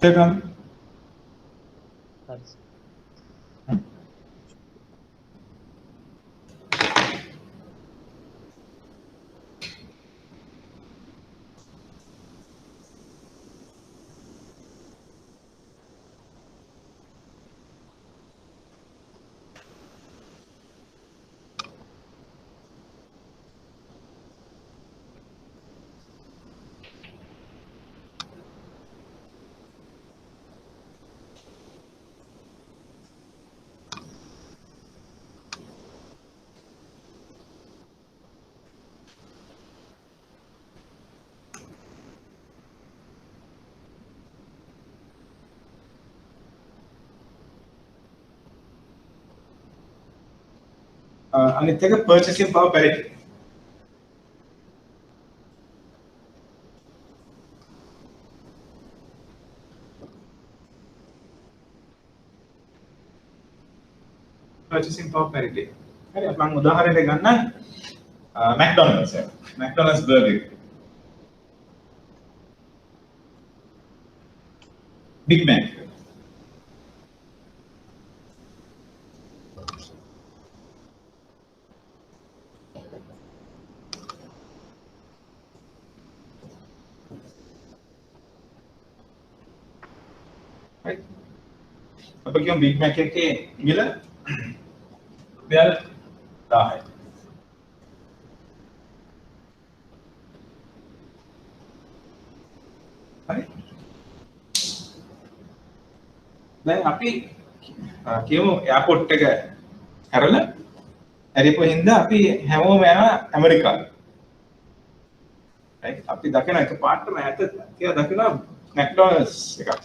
තේරුණාද? හරි. අනිත් එක purchasing power parity. Purchasing power parity. හරි අපි මම උදාහරණයක් ගන්නම් McDonald's එක. McDonald's burger. Big Mac. Right. apa කියමු Big Mac එකේ මිල රුපියල් 1000යි. හරි. දැන් අපි කියමු එයාපෝට් එක හැරලා හරිපු හින්දා අපි හැමෝම යනවා ඇමරිකාවට. right අපි දකින එක පාටම ඈත කියලා දකිනවා McDonald's එකක්.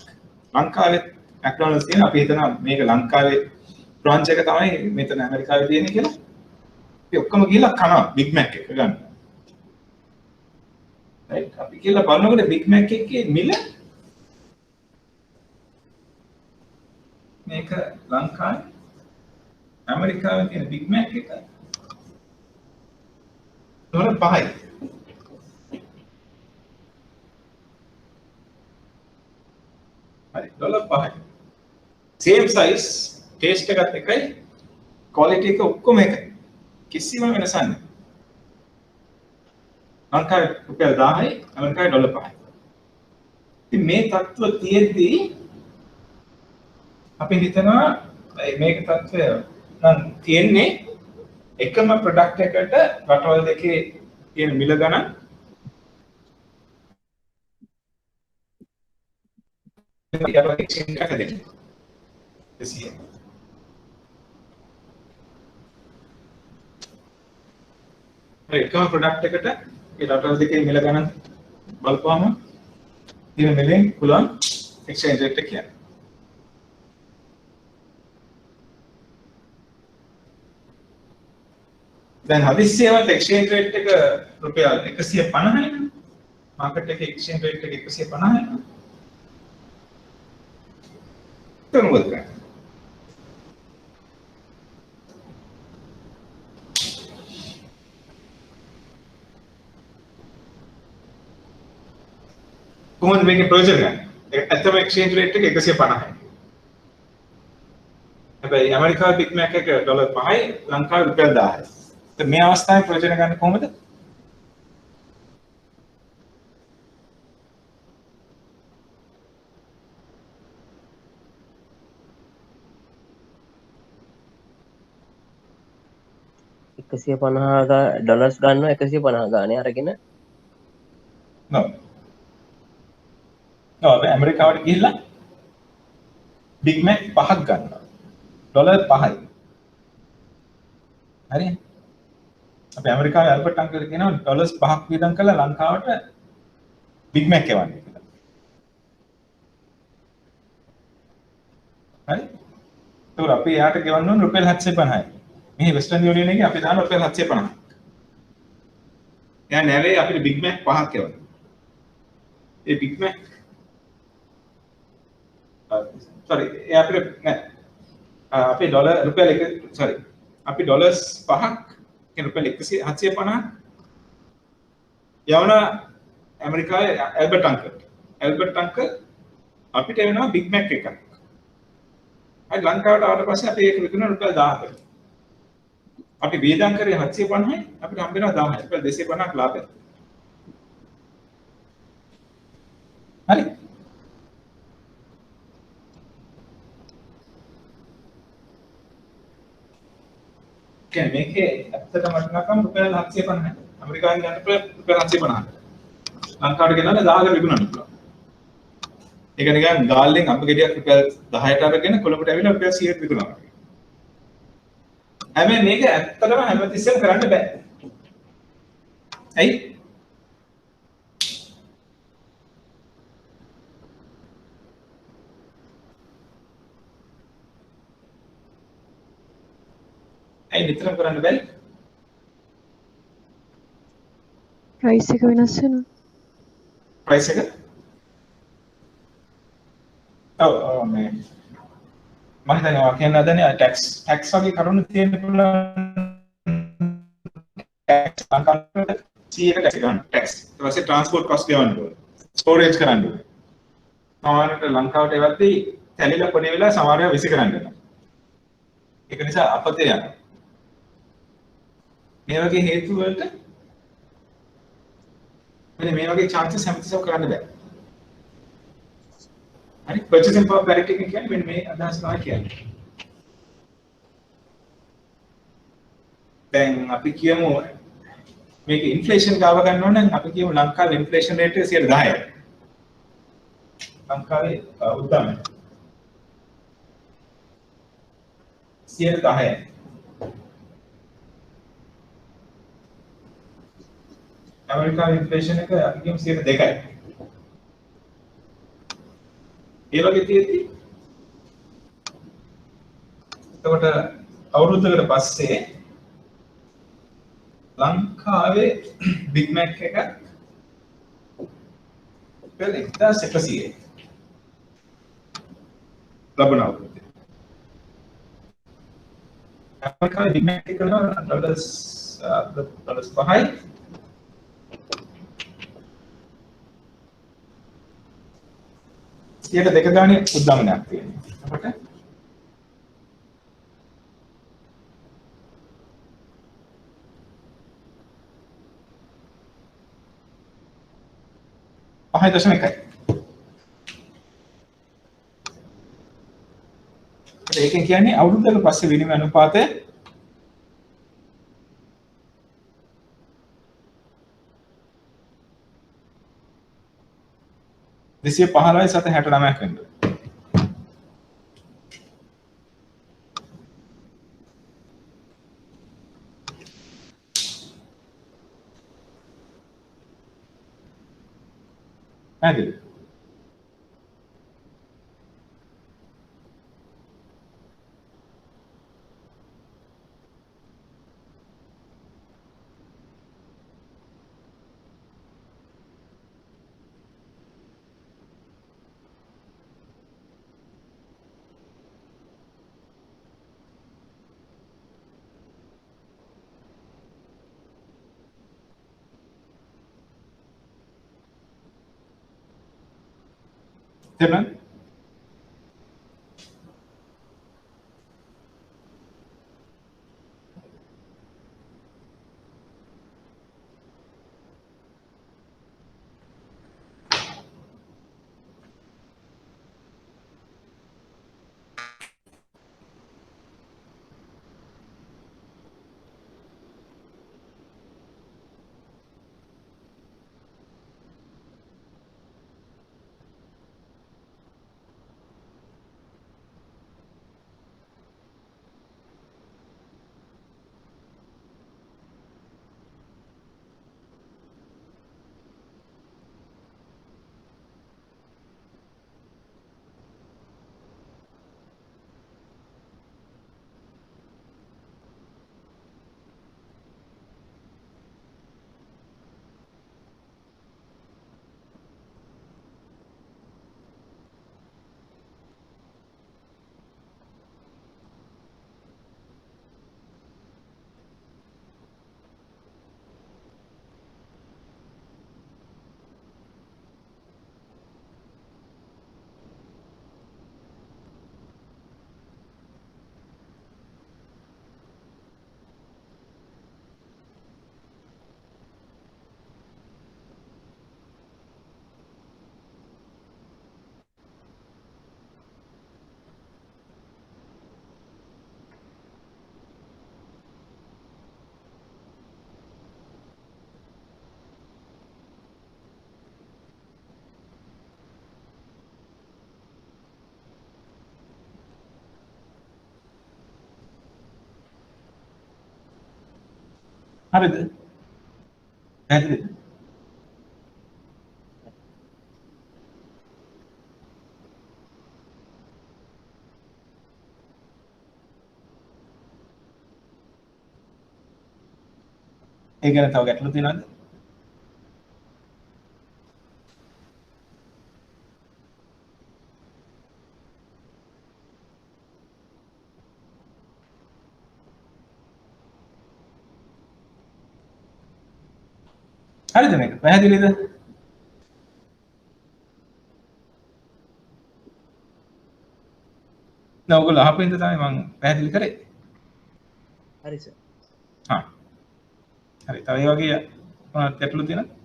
ලංකාවේ McDonald's තියෙන අපි හිතනවා මේක ලංකාවේ බ්‍රාන්ච් එක තමයි මෙතන ඇමරිකාවේ තියෙන්නේ කියලා. අපි ඔක්කොම ගිහලා කනවා Big Mac එක ගන්න. right අපි කියලා බලනකොට Big Mac එකේ මිල මේක ලංකාවේ ඇමරිකාවේ තියෙන Big Mac එක $5යි. හරි $5යි. same size taste එකත් එකයි quality එක ඔක්කොම එකයි. කිසිම වෙනසක් නැහැ. ලංකාවේ රුපියල් 10යි ඇමරිකාවේ $5යි. ඉතින් මේ තත්ත්ව තියෙද්දී අපි හිතනවා මේක තත්ත්වය නම් තියෙන්නේ එකම ප්‍රොඩක්ට් එකට රටවල් දෙකේ තියෙන මිල ගණන් exchange එක දෙන්න. එසිය. එකම ප්‍රොඩක්ට් එකට ඒ රටවල් දෙකේ මිල ගණන් බලපුවම තියෙන මිලෙන් පුළුවන් exchange rate එක කියන්න. දැන් හදිස්සියවත් exchange rate එක රුපියල් 150යි නේ. මාකට් එකේ exchange rate එක 150යි. ඒක මොකද කරන්නේ? කොහොමද මේකේ ප්‍රයෝජන ගන්න? ඇත්තම exchange rate එක 150යි. හැබැයි ඇමරිකාවේ Big Mac එක $5යි ලංකාවේ රුපියල් 1000යි. මේ අවස්ථාවේ ප්‍රයෝජන ගන්න කොහොමද? $150 ගන්නවා 150 ගානේ අරගෙන නෝ ඇමරිකාවට ගිහිල්ලා Big Mac 5ක් ගන්නවා $5යි. හරි අපි ඇමරිකාවේ ඇල්බර්ට් අංකල් කියනවා $5ක් වියදම් කරලා ලංකාවට Big Mac එවන්නේ කියලා. හරි ඒතකොට අපි යාට ගෙවන්න ඕන රුපියල් 750යි. මේ වෙස්ටර්න් යුනියන් එකේ අපි දාන රුපියල් 750ක්. එයා නැවේ අපිට Big Mac 5ක් එවන්න. ඒ Big Mac sorry ඒ අපිට නෑ අපි රුපියල් 1 sorry අපි ඩොලර්ස් 5ක් කියන රුපියල් 750 යවන ඇමරිකාවේ ඇල්බර්ට් අංකල් අපිට එනවා Big Mac එකක්. අය ලංකාවට ආවට පස්සේ අපි ඒක විකුණන රුපියල් 1000කට. අපි වේදම් කරේ 750යි අපිට හම්බ වෙනවා 1000යි. රුපියල් 250ක් ලාභයක්. හරි. කියන්නේ මේකේ ඇත්තටම වටිනාකම රුපියල් 750යි. ඇමරිකාවෙන් ගන්න රුපියල් 750යි. ලංකාවට ගෙනල්ලා 1000කට විකුණන්න පුළුවන්. ඒක නිකන් ගාල්ලෙන් අප ගෙඩියක් රුපියල් 10ට අරගෙන කොළඹට ඇවිල්ලා රුපියල් 100ට විකුණනවා. හැබැයි මේක ඇත්තටම හැමතිස්සෙම කරන්න බෑ. ඇයි? ඇයි නිතරම කරන්න බැරි? ප්‍රයිස් එක වෙනස් වෙනවා. ප්‍රයිස් එක? ඔව් මේ මම හිතන්නේ ඔයා කියන්න හදන්නේ ටැක්ස් වගේ කරුණු තියෙන්න පුළුවන්. ටැක්ස් ලංකාවට 100කට ගන්න ටැක්ස්. ඊට පස්සේ ට්‍රාන්ස්පෝර්ට් කොස්ට් ගෙවන්න ඕනේ. ස්ටෝරේජ් කරන්න ඕනේ. සමහරවිට ලංකාවට එවද්දී තැලිලා පොඩි වෙලා සමහර ඒවා විසි කරන්න වෙනවා. ඒක නිසා අපතේ යනවා. මේ වගේ හේතු වලට මෙන්න මේ වගේ chances හැමතිස්සෙම කරන්න බෑ. හරි purchasing power parity එක කියන්නේ මෙන්න මේ අදහස් තමයි කියන්නේ. දැන් අපි කියමු මේක ඉන්ෆ්ලේෂන් ගාව ගන්න ඕන නම් අපි කියමු ලංකාවේ ඉන්ෆ්ලේෂන් රේට් එක 10%යි. ලංකාවේ උද්දමනය 10%යි. ඇමරිකාවේ ඉන්ෆ්ලේෂන් එක අපි කියමු 2%යි. ඒ වගේ තියෙද්දි එතකොට අවුරුද්දකට පස්සේ ලංකාවේ බිග් මැක් එක රුපියල් 1100යි ලබන අවුරුද්දේ. ඇමරිකාවේ බිග් මැක් එක කරනවා ඩොලර්ස් 5යි. සියයට 2 ගානේ උද්දමනයක් තියෙනවා. එතකොට පහයි දශම එකයි. ඒකෙන් කියන්නේ අවුරුද්දකට පස්සේ විනිමය අනුපාතය දෙසිය 15යි සත 69ක් වෙනවා. හරිද? තේරුණාද? හරිද? පැහැදිලිද? ඒ ගැන තව ගැටලු තියෙනවද? හරිද මේක? පැහැදිලිද? දැන් ඔයගොල්ලෝ අහපෙන්ද තමයි මම පැහැදිලි කරේ. හරි සර්. හා. හරි. තව ඒ වගේ මොනවද ගැටලු තියෙනවද?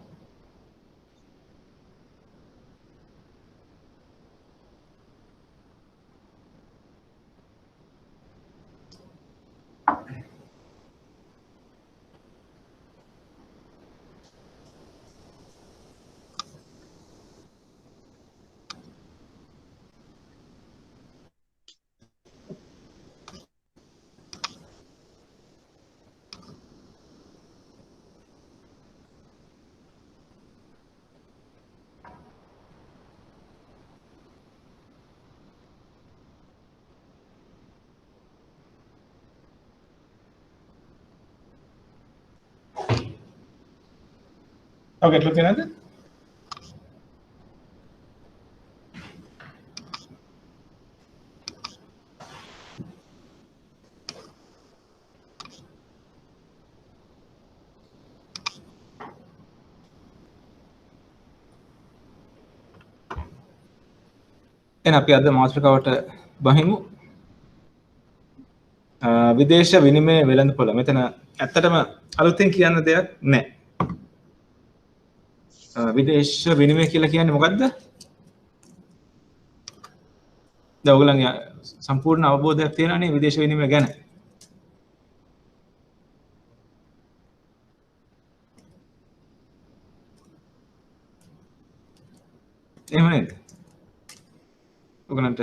තව ගැටලු තියෙනවද? එහෙනම් අපි අද මාතෘකාවට බහිමු. විදේශ විනිමය වෙළඳපොළ. මෙතන ඇත්තටම අලුතෙන් කියන්න දෙයක් නැහැ. විදේශ විනිමය කියලා කියන්නේ මොකද්ද? දැන් ඔයගොල්ලන්ගේ සම්පූර්ණ අවබෝධයක් තියෙනවනේ විදේශ විනිමය ගැන. එහෙම නේද? ඔයගොල්ලන්ට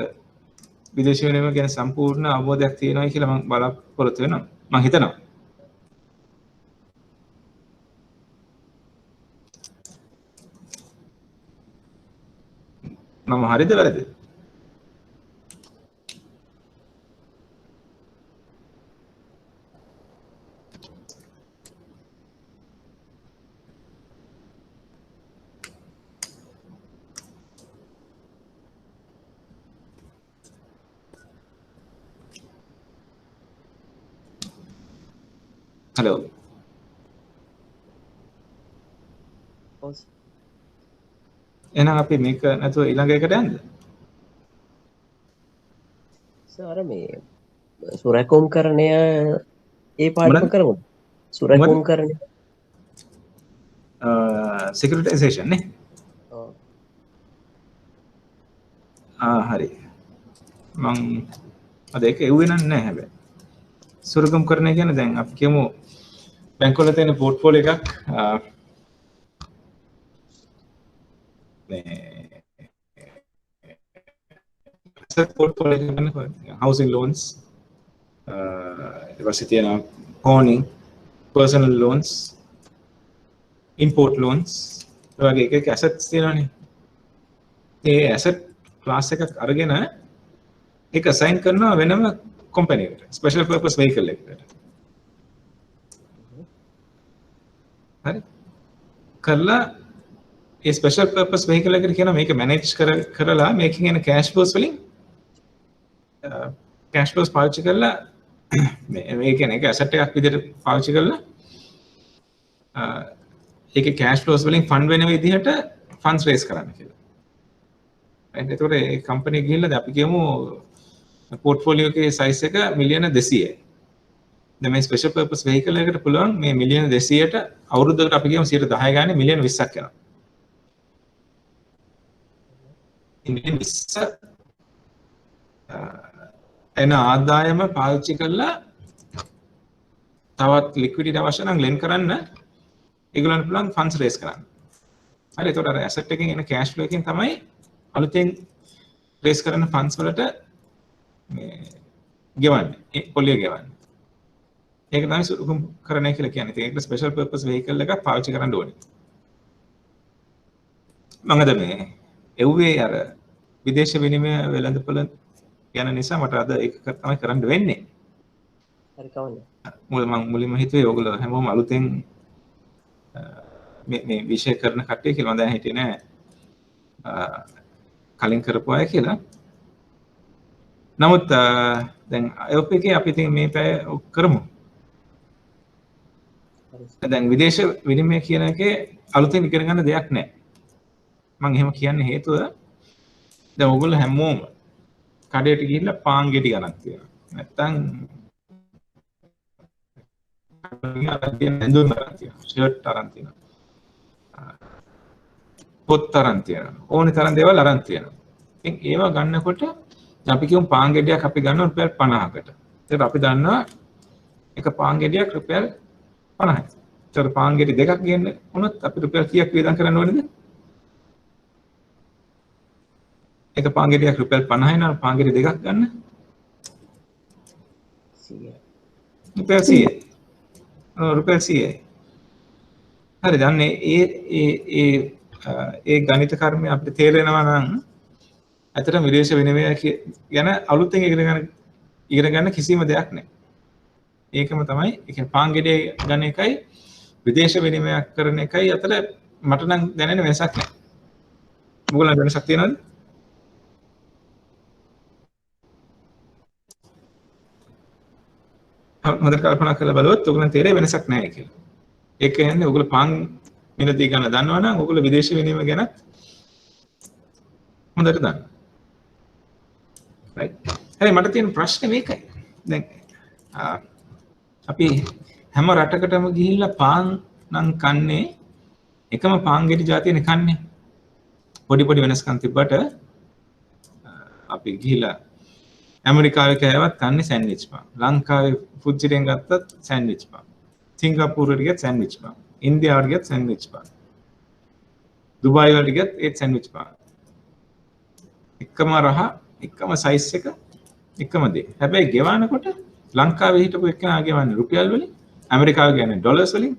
විදේශ විනිමය ගැන සම්පූර්ණ අවබෝධයක් තියෙනවා කියලා මම බලාපොරොත්තු වෙනවා. මම හිතනවා. මම හරිද වැරදිද? හලෝ. ඔව් එහෙනම් අපි මේක නැතුව ඊළඟ එකට යන්නද? සර් මේ සුරැකුම්කරණය ඒ පාඩම කරමු. සුරැකුම්කරණය. සිකියුරිටයිසේෂන් නේ? ඔව්. හරි. මං අද ඒක එව්වේ නැහැ හැබැයි. සුරකුම්කරණය කියන්නේ දැන් අපි කියමු බැංකුවල තියෙන පෝර්ට්ෆෝලියෝ එකක් portfolio housing loans ඊපස්සේ owning personal loans import loans වගේ එක assets තියෙනවානේ. ඒ asset class එකක් අරගෙන ඒක assign කරනවා වෙනම company එකට special purpose vehicle එකකට. හරි. කරලා ඒ ස්පෙෂල් පර්පස් වෙහිකල් එකට කියන මේක මැනේජ් කරලා මේකෙන් එන කෑෂ් ෆ්ලෝස් වලින් කෑෂ් ෆ්ලෝස් පාවිච්චි කරලා මේ කියන්නේ ඒක ඇසට් එකක් විදිහට පාවිච්චි කරලා ඒකේ කෑෂ් ෆ්ලෝස් වලින් ෆන්ඩ් වෙන විදිහට ෆන්ඩ්ස් රේස් කරන්න කියලා. right එතකොට ඒ කම්පැනි ගිහිල්ලා අපි කියමු පෝර්ට්ෆෝලියෝ එකේ සයිස් එක මිලියන 200යි. දැන් මේ ස්පෙෂල් පර්පස් වෙහිකල් එකට පුළුවන් මේ මිලියන 200ට අවුරුද්දකට අපි කියමු 10% ගානේ මිලියන 20ක් යනවා. මිලියන 20 එන ආදායම පාවිච්චි කරලා තවත් ලික්විඩිටි අවශ්‍ය නම් ලෙන් කරන්න ඒගොල්ලන්ට පුළුවන් ෆන්ඩ්ස් රේස් කරන්න. හරි එතකොට අර ඇසට් එකෙන් එන කෑෂ් ෆ්ලෝ එකෙන් තමයි අලුතෙන් රේස් කරන ෆන්ඩ්ස් වලට මේ ගෙවන්නේ පොලිය ගෙවන්නේ. ඒක තමයි සුරුකුම්කරණය කියලා කියන්නේ. ඉතින් ඒකට ස්පෙෂල් පර්පස් වෙහිකල් එකක් පාවිච්චි කරන්න ඕනේ. මම අද මේ එව්වේ අර විදේශ විනිමය වෙළඳපොළ යන නිසා මට අද ඒක තමයි කරන්න වෙන්නේ. හරි කවන්නේ. මම මුලින්ම හිතුවේ ඔයගොල්ලෝ හැමෝම අලුතෙන් මේ විෂය කරන කට්ටිය කියලා මම දැන් හිටියේ නෑ කලින් කරපු අය කියලා. නමුත් දැන් අයෝප එකේ අපි ඉතින් මේ පැය කරමු. දැන් විදේශ විනිමය කියන එකේ අලුතෙන් ඉගෙන ගන්න දෙයක් නෑ. මම එහෙම කියන්නේ හේතුව දැන් ඔයගොල්ලෝ හැමෝම කඩේට ගිහිල්ලා පාන් ගෙඩි ගන්නක් තියෙනවා. නැත්තම් අරන් තියෙන ඇඳුම් අරන් තියෙනවා. ෂර්ට් අරන් තියෙනවා. පොත් අරන් තියෙනවා. ඕනේ තරම් දේවල් අරන් තියෙනවා. ඉතින් ඒවා ගන්නකොට අපි කියමු පාන් ගෙඩියක් අපි ගන්නවා රුපියල් 50කට. ඒකට අපි දන්නවා එක පාන් ගෙඩියක් රුපියල් 50යි. ඒතර පාන් ගෙඩි දෙකක් ගන්න වුණොත් අපි රුපියල් කීයක් වියදම් කරන්න ඕනේද? එක පාන් ගෙඩියක් රුපියල් 50යි නම් පාන් ගෙඩි දෙකක් ගන්න 100. රුපියල් 100යි. රුපියල් 100යි. හරි දන්නේ ඒ ගණිත කර්මය අපිට තේරෙනවා නම් ඇත්තටම විදේශ විනිමය ගැන අලුතෙන් ඉගෙන ගන්න කිසිම දෙයක් නැහැ. ඒකම තමයි ඒ කියන්නේ පාන් ගෙඩිය ගන්න එකයි විදේශ විනිමයක් කරන එකයි අතර මට නම් දැනෙන වෙනසක් නැහැ. මොකක්ද වෙනසක් තියෙනවද? හොඳට කල්පනා කරලා බලුවොත් ඔයගොල්ලන් තේරෙන්නේ වෙනසක් නැහැ කියලා. ඒක කියන්නේ ඔයගොල්ලෝ පාන් මිලදී ගන්න දන්නවනම් ඔයගොල්ලෝ විදේශ විනිමය ගැන හොඳට දන්නවා. right. හරි මට තියෙන ප්‍රශ්නේ මේකයි. දැන් අපි හැම රටකටම ගිහිල්ලා පාන් නම් කන්නේ එකම පාන් ගෙඩි જાතියනේ කන්නේ. පොඩි පොඩි වෙනස්කම් තිබ්බට අපි ගිහිල්ලා ඇමරිකාවේ කෑවත් කන්නේ සෑන්ඩ්විච් පාන්. ලංකාවේ ෆුජිරෙන් ගත්තත් සෑන්ඩ්විච් පාන්. සිංගප්පූරුවට ගියත් සෑන්ඩ්විච් පාන්. ඉන්දියාවට ගියත් සෑන්ඩ්විච් පාන්. දුබායි වලට ගියත් ඒත් සෑන්ඩ්විච් පාන්. එකම රහ, එකම සයිස් එක, එකම දේ. හැබැයි ගෙවනකොට ලංකාවේ හිටපු එක්කෙනා ගෙවන්නේ රුපියල් වලින්, ඇමරිකාවේ ගෙවන්නේ ඩොලර්ස් වලින්,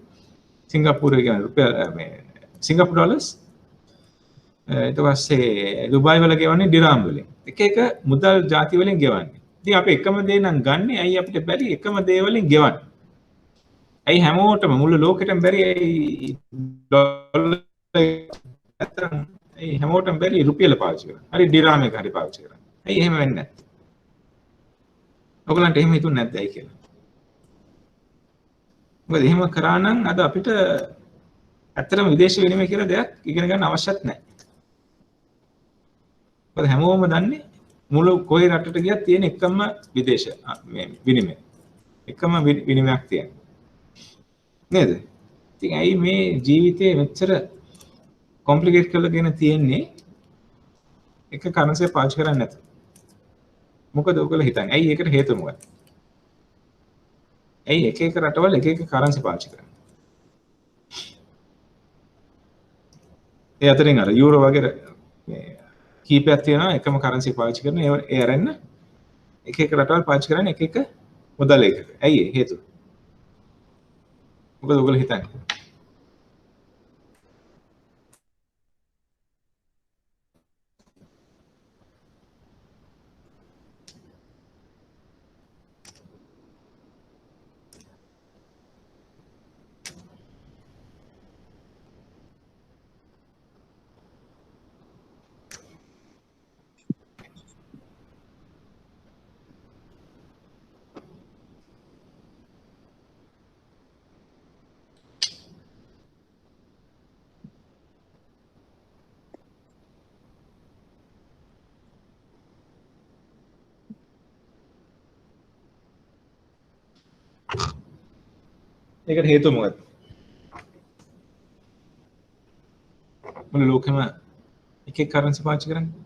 සිංගප්පූරුවේ ගෙවන්නේ රුපියල් මේ සිංගප්පූරු ඩොලර්ස්, ඊට පස්සේ දුබායි වල ගෙවන්නේ දිරාම් වලින්. එක එක මුදල් ಜಾති වලින් ගෙවන්නේ. ඉතින් අපි එකම දේ නම් ගන්නේ ඇයි අපිට බැරි එකම දේ වලින් ගෙවන්න? ඇයි හැමෝටම මුළු ලෝකෙටම බැරි ඇයි ඩොලර් නැත්නම් ඇයි හැමෝටම බැරි රුපියල පාවිච්චි කරන්න? හරි දිරාම් එක හරි පාවිච්චි කරන්න. ඇයි එහෙම වෙන්නේ නැත්තේ? ඔයගලන්ට එහෙම හිතුන්නේ නැද්ද ඇයි කියලා? මොකද එහෙම කරා නම් අද අපිට ඇත්තටම විදේශ විනිමය කියලා දෙයක් ඉගෙන ගන්න අවශ්‍යත් නැහැ. මොකද හැමෝම දන්නේ මුළු කොයි රටට ගියත් තියෙන එකම විදේශ මේ විනිමය. එකම විනිමයක් තියෙනවා. නේද? ඉතින් ඇයි මේ ජීවිතේ මෙච්චර කොම්ප්ලිකේට් කරලාගෙන තියෙන්නේ එක කරන්සිය පාවිච්චි කරන්නේ නැතුව? මොකද ඔයගොල්ලෝ හිතන්නේ? ඇයි ඒකට හේතුව මොකක්ද? ඇයි එක එක රටවල් එක එක කරන්සි පාවිච්චි කරන්නේ? ඒ අතරින් අර යූරෝ වගේ මේ කීපයක් තියෙනවා එකම කරන්සි පාවිච්චි කරන ඒ අරන්න එක එක රටවල් පාවිච්චි කරන්නේ එක එක මුදල් එකක. ඇයි ඒ හේතුව? මොකද ඔයගොල්ලෝ හිතන්නේ? ඒකට හේතුව මොකක්ද? මුළු ලෝකෙම එක එක කරන්සි පාවිච්චි කරන්නේ.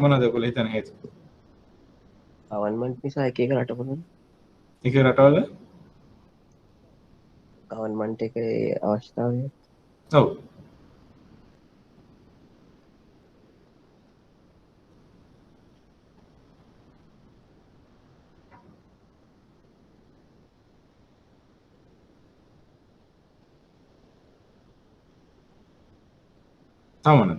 මොනවද ඔයගොල්ලෝ හිතන හේතු? ගවර්න්මන්ට් නිසා එක එක රටවල එක රටවල ගවර්න්මන්ට් එකේ අවශ්‍යතාවය ඔව් තමන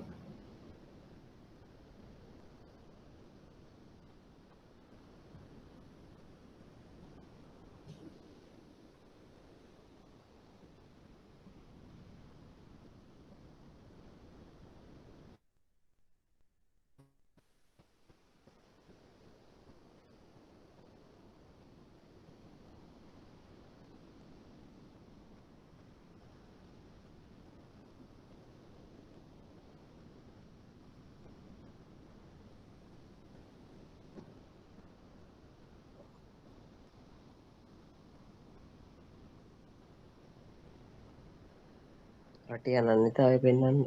රටේ අනන්‍යතාවය පෙන්වන්න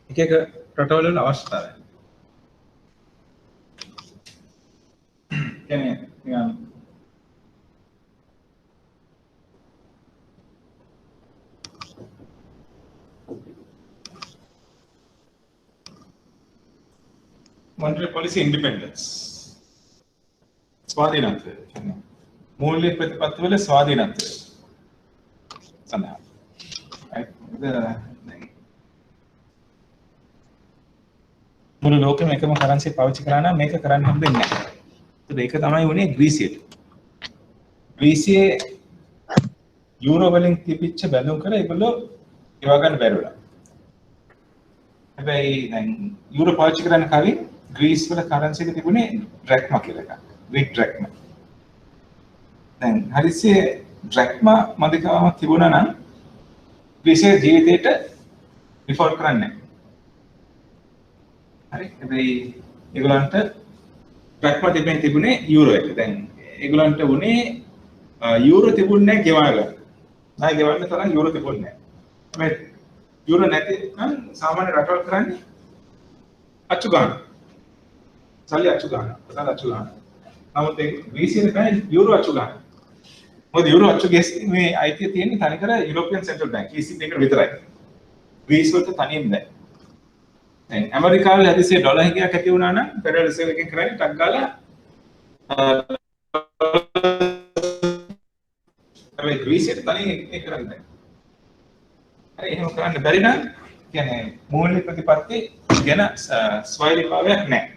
එක එක රටවල වල අවශ්‍යතාවය. කියන්නේ නිකන් monetary policy independence ස්වාධීනත්වය කියන්නේ මූල්‍ය ප්‍රතිපත්තිවල ස්වාධීනත්වය සඳහා මුළු ලෝකෙම එකම කරන්සි පාවිච්චි කරා නම් මේක කරන්න හම්බෙන්නේ නැහැ. ඒක තමයි වුණේ ග්‍රීසියට. ග්‍රීසියේ යුරෝ වලින් තිබිච්ච බැඳුම් කර ඒගොල්ලෝ ඒවා ගන්න බැරුණා. හැබැයි දැන් යුරෝ පාවිච්චි කරන්න කලින් ග්‍රීස් වල කරන්සි එක තිබුණේ ඩ්‍රැක්මා කියලා එකක්. ග්‍රීක් ඩ්‍රැක්මා. දැන් හදිස්සියේ ඩ්‍රැක්මා මදිකමක් තිබුණා නම් ග්‍රීසියේ ජීවිතේට ඩිෆෝල්ට් කරන්නේ නැහැ. හරි. හැබැයි ඒගොල්ලන්ට ඩ්‍රැක්මා තිබුණේ යුරෝ එක. දැන් ඒගොල්ලන්ට උනේ යුරෝ තිබුණේ නැහැ ගෙවා ගන්න. නෑ ගෙවන්න තරම් යුරෝ තිබුණේ නැහැ. හැබැයි යුරෝ නැති නම් සාමාන්‍ය රටවල් කරන්නේ අච්චු ගන්න. සල්ලි අච්චු ගන්න. සල්ලි අච්චු ගන්න. නමුත් ඒ ග්‍රීසියේ කරන්නේ යුරෝ අච්චු ගන්න. මොකද යුරෝ අච්චු ගේස් මේ අයිතිය තියෙන්නේ තනිකර යුරෝපියන් සෙන්ට්‍රල් බැංක් ECB එකට විතරයි. ග්‍රීස් වලට තනියෙන් බෑ. දැන් ඇමරිකාවේ හදිස්සියේ ඩොලර් හිගයක් ඇති වුණා නම් ෆෙඩරල් රිසර්ව් එකෙන් කරන්නේ ටක් ගාලා හැබැයි ග්‍රීසියට තනියෙන් ඒක කරන්නේ නැහැ. හරි එහෙම කරන්න බැරි නම් කියන්නේ මූල්‍ය ප්‍රතිපත්ති ගැන ස්වෛරීභාවයක් නැහැ.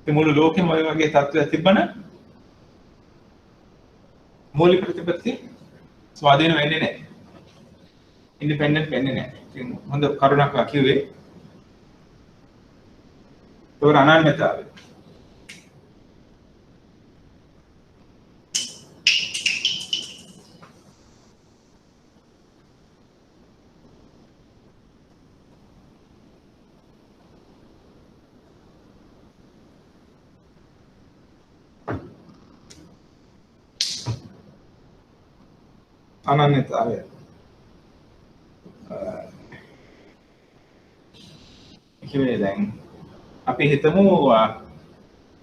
ඒ මුළු ලෝකෙම ඔය වගේ තත්ත්වයක් තිබ්බනම් මූල්‍ය ප්‍රතිපත්ති ස්වාධීන වෙන්නේ නැහැ. ඉන්ඩිපෙන්ඩන්ට් වෙන්නේ නැහැ. ඉතින් හොඳ කරුණක් කිව්වේ. ඒක අනන්‍යතාවය. අනන්‍යතාවය. කිව්වේ දැන් අපි හිතමු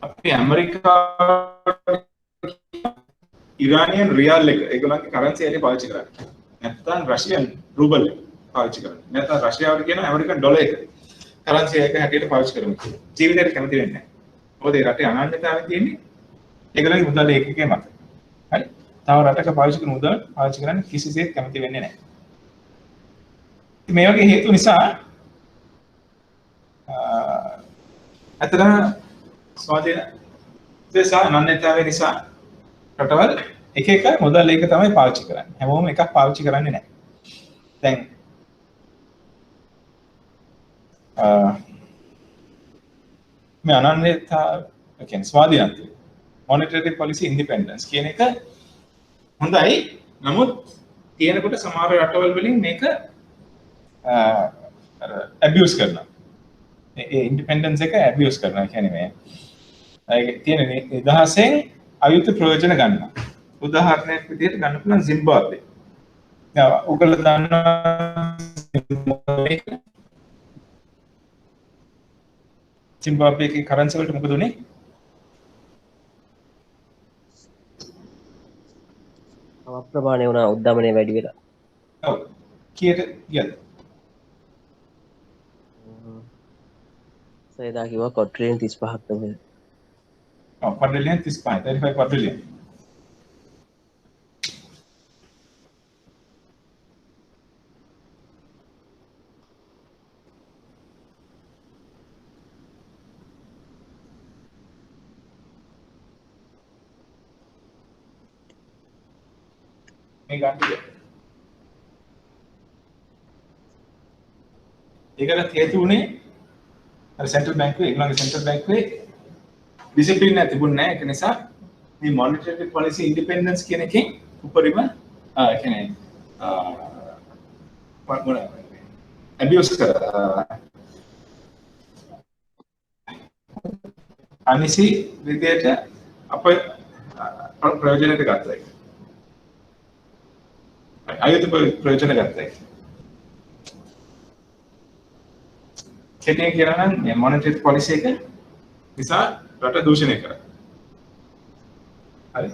අපි ඇමරිකාවේ ඉරානියන් රියල් එක ඒගොල්ලන්ගේ කරන්සි එකේ පාවිච්චි කරන්නේ. නැත්නම් රෂියන් රූබල් එක පාවිච්චි කරන්නේ. නැත්නම් රෂ්‍යාවට කියන ඇමරිකන් ඩොලර් එක කරන්සි එක හැටියට පාවිච්චි කරමු. ජීවිතේට කැමති වෙන්නේ නැහැ. මොකද ඒ රටේ අනන්‍යතාවය තියෙන්නේ ඒගොල්ලන්ගේ මුදල් ඒකකේ මත. හරි. තව රටක පාවිච්චි කරන මුදල් පාවිච්චි කරන්න කිසිසේත් කැමති වෙන්නේ නැහැ. මේ වගේ හේතු නිසා අතන ස්වාධීන දේශ අනන්‍යතාවය නිසා රටවල් එක එක මුදල් ඒක තමයි පාවිච්චි කරන්නේ. හැමෝම එකක් පාවිච්චි කරන්නේ නැහැ. දැන් මේ අනන්‍යතාවය කියන්නේ ස්වාධීනත්වය monetary policy independence කියන එක හොඳයි. නමුත් තියෙනකොට සමහර රටවල් වලින් මේක abuse කරනවා. ඒ ඉන්ඩිපෙන්ඩන්ස් එක abuse කරනවා කියන්නේ මේ ඒක තියෙන නිදහසෙන් අයුතු ප්‍රයෝජන ගන්නවා. උදාහරණයක් විදිහට ගන්න පුළුවන් zimbabwe. ඔයගොල්ලෝ දන්නවා Zimbabwe එකේ කරන්සි වලට මොකද උනේ? අප්‍රමාණය වුණා උද්දමනය වැඩි වෙලා. ඔව්. කීයට ගියද? සයදා කිව්වා කොට්‍රිලියන් 35ක් තමයි. ඔව් quadrillion 35 35 quadrillion. මේ ගන්න ටික. ඒකට හේතු උනේ අර සෙන්ට්‍රල් බැංකුවේ ඒගොල්ලන්ගේ සෙන්ට්‍රල් බැංකුවේ ඩිසිප්ලින් එක තිබුණේ නැහැ. ඒක නිසා මේ මොනිටරි පොලිසි ඉන්ඩිපෙන්ඩන්ස් කියන එකෙන් උඩරිම කියන්නේ මොන ඇබියුස් කරා අනිසි විදියට අප ප්‍රයෝජනට ගත්තා. අයුතු ප්‍රයෝජන ගත්තා. කෙටියෙන් කියනවා නම් මේ මොනිටරි පොලිසි එක නිසා රට දූෂණය කරා. හරි.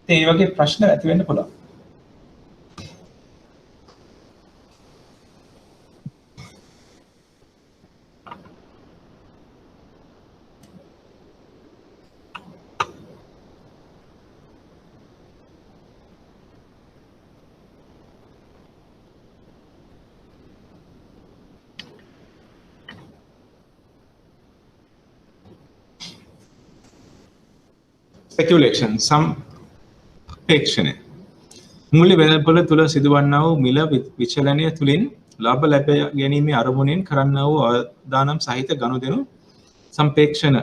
ඒ වගේ ප්‍රශ්න ඇති වෙන්න පුළුවන්. Speculation, සම්පේක්ෂණය. මූල්‍ය වෙළඳපොළ තුළ සිදුවන්නා වූ මිල විචලනය තුළින් ලාභ ලැබ ගැනීමේ අරමුණෙන් කරන්නා වූ අවදානම් සහිත ගනුදෙනු සම්පේක්ෂණ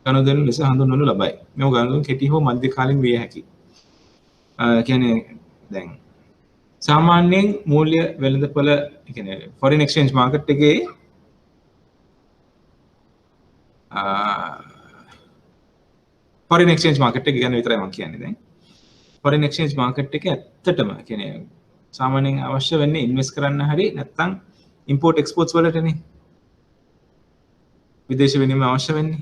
ගනුදෙනු ලෙස හඳුන්වනු ලබයි. මෙම ගනුදෙනු කෙටි හෝ මධ්‍යකාලීන විය හැකියි. කියන්නේ දැන් සාමාන්‍යයෙන් මූල්‍ය වෙළඳපොළ කියන්නේ foreign exchange market එකේ foreign exchange market එක ගැන විතරයි මම කියන්නේ දැන්. foreign exchange market එක ඇත්තටම කියන්නේ සාමාන්‍යයෙන් අවශ්‍ය වෙන්නේ ඉන්වෙස්ට් කරන්න හරි නැත්නම් import exports වලටනේ. විදේශ විනිමය අවශ්‍ය වෙන්නේ.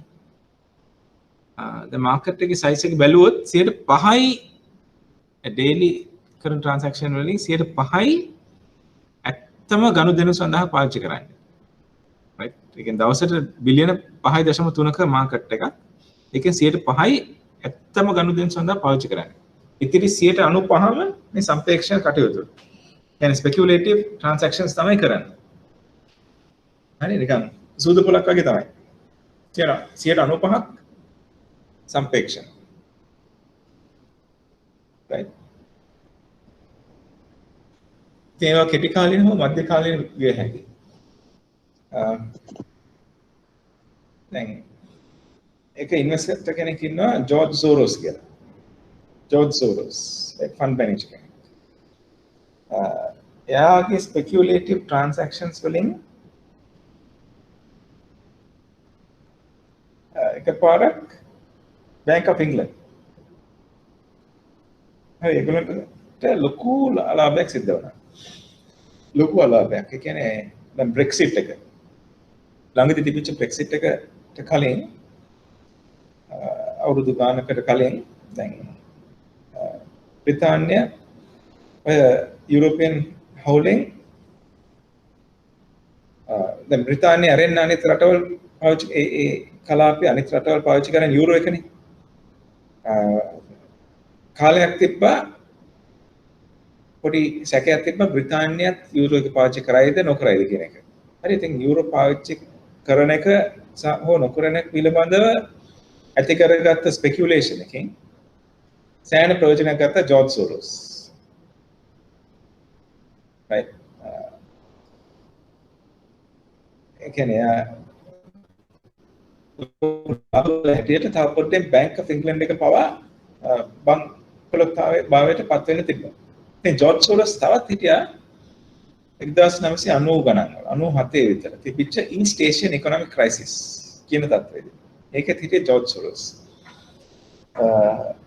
the market එකේ size එක බැලුවොත් 5යි daily කරන transaction වලින් 5යි ඇත්තම ගනුදෙනු සඳහා පාවිච්චි කරන්නේ. right? ඒ කියන්නේ දවසට බිලියන 5.3ක market එකක්. ඒකෙන් 5යි ඇත්තම ගනුදෙනු සඳහා පාවිච්චි කරන්නේ. ඉතිරි 95ම මේ සම්පේක්ෂණ කටයුතු. කියන්නේ ස්පෙකියුලේටිව් ට්‍රාන්සැක්ෂන්ස් තමයි කරන්නේ. හරි නිකන් සූදු පොලක් වගේ තමයි. 95ක් සම්පේක්ෂණ. right? ඒවා කෙටි කාලීන හෝ මධ්‍ය කාලීන විය හැකියි. දැන් එක ඉන්වෙස්ටර් කෙනෙක් ඉන්නවා ජෝර්ජ් සෝරෝස් කියලා. ජෝර්ජ් සෝරෝස් ෆන්ඩ් මැනේජර් කෙනෙක්. එයාගේ ස්පෙකියුලේටිව් ට්‍රාන්සැක්ෂන්ස් වලින් එකපාරක් බැංක් ඔෆ් ඉංග්ලන්ඩ් හරි ඒගොල්ලන්ට ලොකු ලාභයක් සිද්ධ වුණා. ලොකු ලාභයක්. ඒ කියන්නේ දැන් බ්‍රෙක්සිට් එක ළඟදී තිබිච්ච බ්‍රෙක්සිට් එකට කලින් අවුරුදු ගානකට කලින් දැන් බ්‍රිතාන්‍ය ඔය යුරෝපියන් හවුලින් දැන් බ්‍රිතාන්‍ය අරෙන් අනිත් රටවල් පාවිච්චි ඒ කලාපේ අනිත් රටවල් පාවිච්චි කරන යුරෝ එකනේ. කාලයක් තිබ්බා පොඩි සැකයක් තිබ්බා බ්‍රිතාන්‍යයත් යුරෝ එක පාවිච්චි කරයිද නොකරයිද කියන එක. හරි ඉතින් යුරෝ පාවිච්චි කරන එක හෝ නොකරන එක පිළිබඳව ඇති කරගත්ත ස්පෙකියුලේෂන් එකෙන් සෑහෙන ප්‍රයෝජනයක් ගත්ත ජෝර්ජ් සෝරෝස්. right? ඒ කියන්නේ හැටියට තව පොඩ්ඩෙන් බැංක් ඔෆ් ඉංග්ලන්ඩ් එක පවා බංකොලොත්තාවේ භාවයට පත් වෙන්න තිබ්බා. ඉතින් ජෝර්ජ් සෝරෝස් තවත් හිටියා 1990 ගණන් වල 97 විතර තිබිච්ච ඊස්ට් ඒෂියන් ඉකොනොමික් ක්‍රයිසිස්. කියන තත්ත්වෙදී. ඒකෙත් හිටියේ ජෝර්ජ් සෝරස්.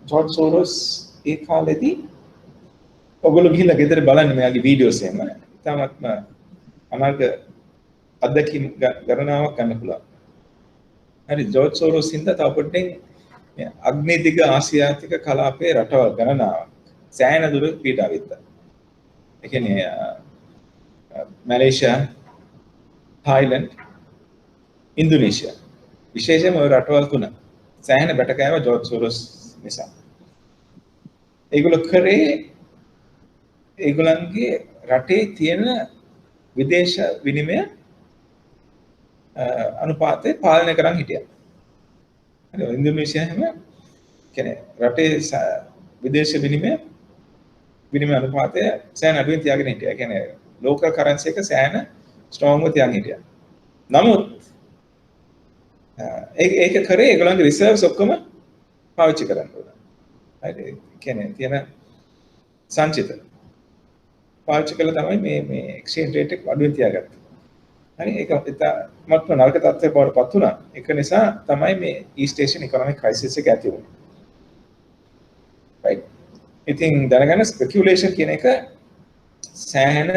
ජෝර්ජ් සෝරස් ඒ කාලෙදී ඔයගොල්ලෝ ගිහිල්ලා ගෙදර බලන්න මෙයාගේ වීඩියෝස් එහෙම. තාමත්ම අනාග අත්දැකීම් ගණනාවක් ගන්න පුළුවන්. හරි ජෝර්ජ් සෝරස් හින්දා තව පොඩ්ඩෙන් අග්නේදිග ආසියාතික කලාපයේ රටවල් ගණනාවක් සෑහෙන දුර පීඩා විත්තා. ඒ කියන්නේ මැලේසියා, තායිලන්ඩ්, ඉන්දුනීසියා විශේෂයෙන්ම ඔය රටවල් තුන සෑහෙන බැටකෑව ජෝර්ජ් සෝරස් නිසා. ඒගොල්ලෝ කරේ ඒගොල්ලන්ගේ රටේ තියෙන විදේශ විනිමය අනුපාතය පාලනය කරන් හිටියා. හරි ඉන්දුනීසියා හැම කියන්නේ රටේ විදේශ විනිමය අනුපාතය සෑහෙන අඩුවෙන් තියාගෙන හිටියා. කියන්නේ ලෝකල් කරන්සි එක සෑහෙන ස්ට්‍රෝංගව තියාගෙන හිටියා. නමුත් ඒක කරේ ඒගොල්ලන්ගේ රිසර්ව්ස් ඔක්කොම පාවිච්චි කරන්න ඕන. හරි කියන්නේ තියෙන සංචිත පාවිච්චි කළා තමයි මේ එක්ස්චේන්ජ් රේට් එක අඩුවෙන් තියාගත්තේ. හරි ඒක මත්ම නරක තත්ත්වයකට පත් වුණා. ඒක නිසා තමයි මේ ඊස්ට් ඒෂියන් ඉකොනොමික් ක්‍රයිසිස් එක ඇති වුණේ. right ඉතින් දැනගන්න ස්පෙකියුලේෂන් කියන එක සෑහෙන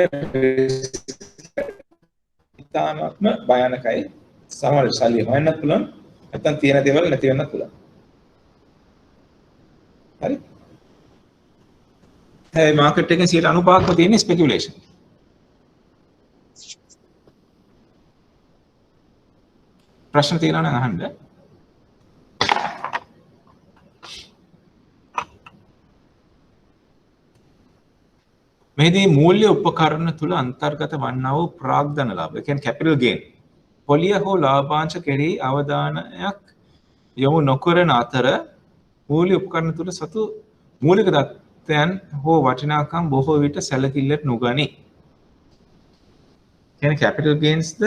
ඉතාමත්ම භයානකයි. සමහර සල්ලි හොයන්නත් පුළුවන් නැත්නම් තියෙන දේවල් නැති වෙන්නත් පුළුවන්. හරි ඒ මාකට් එකෙන් 95%ක්ම තියෙන ස්පෙකියුලේෂන්. ප්‍රශ්න තියෙනවා නම් අහන්න. මෙහිදී මූල්‍ය උපකරණ තුල අන්තර්ගත වන්නා වූ ප්‍රාග්ධන ලාභ, ඒ කියන්නේ කැපිටල් ගේන්, පොලිය හෝ ලාභාංශ කෙරෙහි අවධානයක් යොමු නොකරන අතර මූල්‍ය උපකරණ තුල සතු මූලික තත්ත්වයන් හෝ වටිනාකම් බොහෝ විට සැලකිල්ලට නොගනී. කියන්නේ කැපිටල් ගේන්ස්ද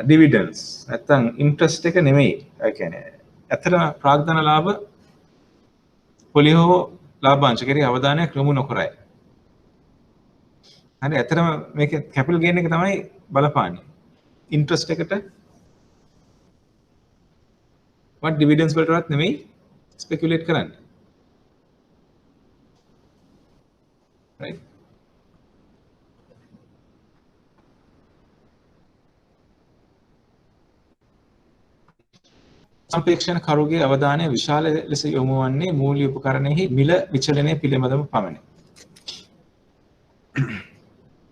dividends නැත්නම් interest එක නෙමෙයි. ඒ කියන්නේ ඇත්තටම ප්‍රාග්ධන ලාභ පොලිය හෝ ලාභාංශ කෙරෙහි අවධානයක් යොමු නොකරයි. හරි ඇත්තටම මේක කැපිටල් ගේන් එක තමයි බලපාන්නේ. ඉන්ට්‍රස්ට් එකට වත් ඩිවිඩන්ඩ්ස් වලටවත් නෙමෙයි ස්පෙකියුලේට් කරන්නේ. right සම්පේක්ෂණ කරුගේ අවධානය විශාල ලෙස යොමු වන්නේ මූල්‍ය උපකරණෙහි මිල විචලනය පිළිබඳව පමණි.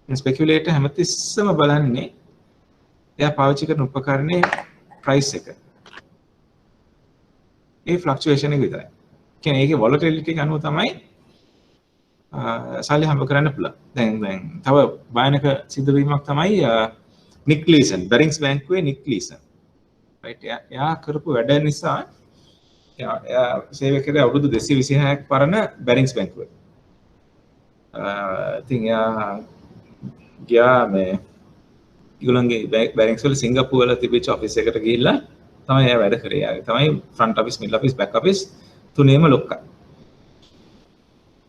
ස්පෙකියුලේටර් හැමතිස්සම බලන්නේ එයා පාවිච්චි කරන උපකරණයේ ප්‍රයිස් එක. ඒ ෆ්ලක්චුේෂන් එක විතරයි. කියන්නේ ඒකේ වොලටිලිටි එක අනුව තමයි සල්ලි හම්බ කරන්න පුළුවන්. දැන් තව භයානක සිදුවීමක් තමයි නික් ලීසන්, බැරින්ග්ස් බැංකුවේ නික් ලීසන්. right එයා කරපු වැඩ නිසා එයා සේවය කරේ අවුරුදු 226ක් පරණ බැරින්ග්ස් බැංකුවේ. ඉතින් එයා ගියා මේ ඒගොල්ලන්ගේ බැරින්ග්ස් වල සිංගප්පූරු වල තිබිච්ච ඔෆිස් එකට ගිහිල්ලා තමයි එයා වැඩ කරේ. එයා තමයි front office, middle office, back office තුනේම ලොක්කා.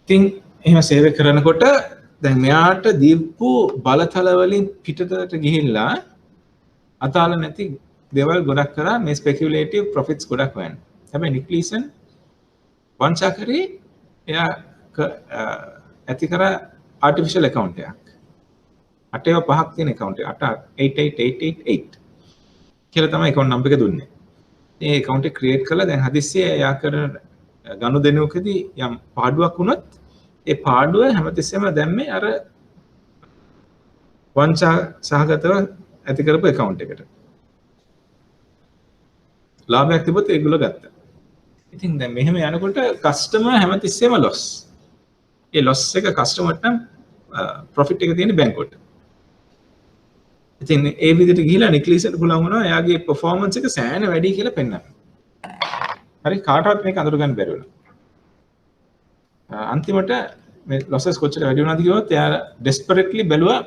ඉතින් එහෙම සේවය කරනකොට දැන් මෙයාට දීපු බලතල වලින් පිටතට ගිහිල්ලා අතාල නැති දේවල් ගොඩක් කරා මේ ස්පෙකියුලේටිව් ප්‍රොෆිට්ස් ගොඩක් හොයන්න. හැබැයි නික් ලීසන් වංචා කරේ එයා ඇති කරා ආටිෆිෂල් account එකක්. 8 තියෙන account එක 888888 කියලා තමයි account number එක දුන්නේ. මේ account එක create කරලා දැන් හදිස්සියේ එයා කරන ගනුදෙනුවකදී යම් පාඩුවක් වුණොත් ඒ පාඩුව හැමතිස්සෙම දැම්මේ අර වංචා සහගතව ඇති කරපු account එකට. ලාභයක් තිබුත් ඒගොල්ලෝ ගත්තා. ඉතින් දැන් මෙහෙම යනකොට කස්ටමර් හැමතිස්සෙම loss. ඒ loss එක කස්ටමර්ට නම් profit එක තියෙන බැංකුවට. ඉතින් ඒ විදිහට ගිහිලා නික්ලිසන්ට පුළුවන් වුණා එයාගේ performance එක සෑහෙන වැඩි කියලා පෙන්නන්න. හරි කාටවත් මේක අඳුර ගන්න බැරි වුණා. අන්තිමට මේ losses කොච්චර වැඩි වුණාද කිව්වොත් එයා desperately බැලුවා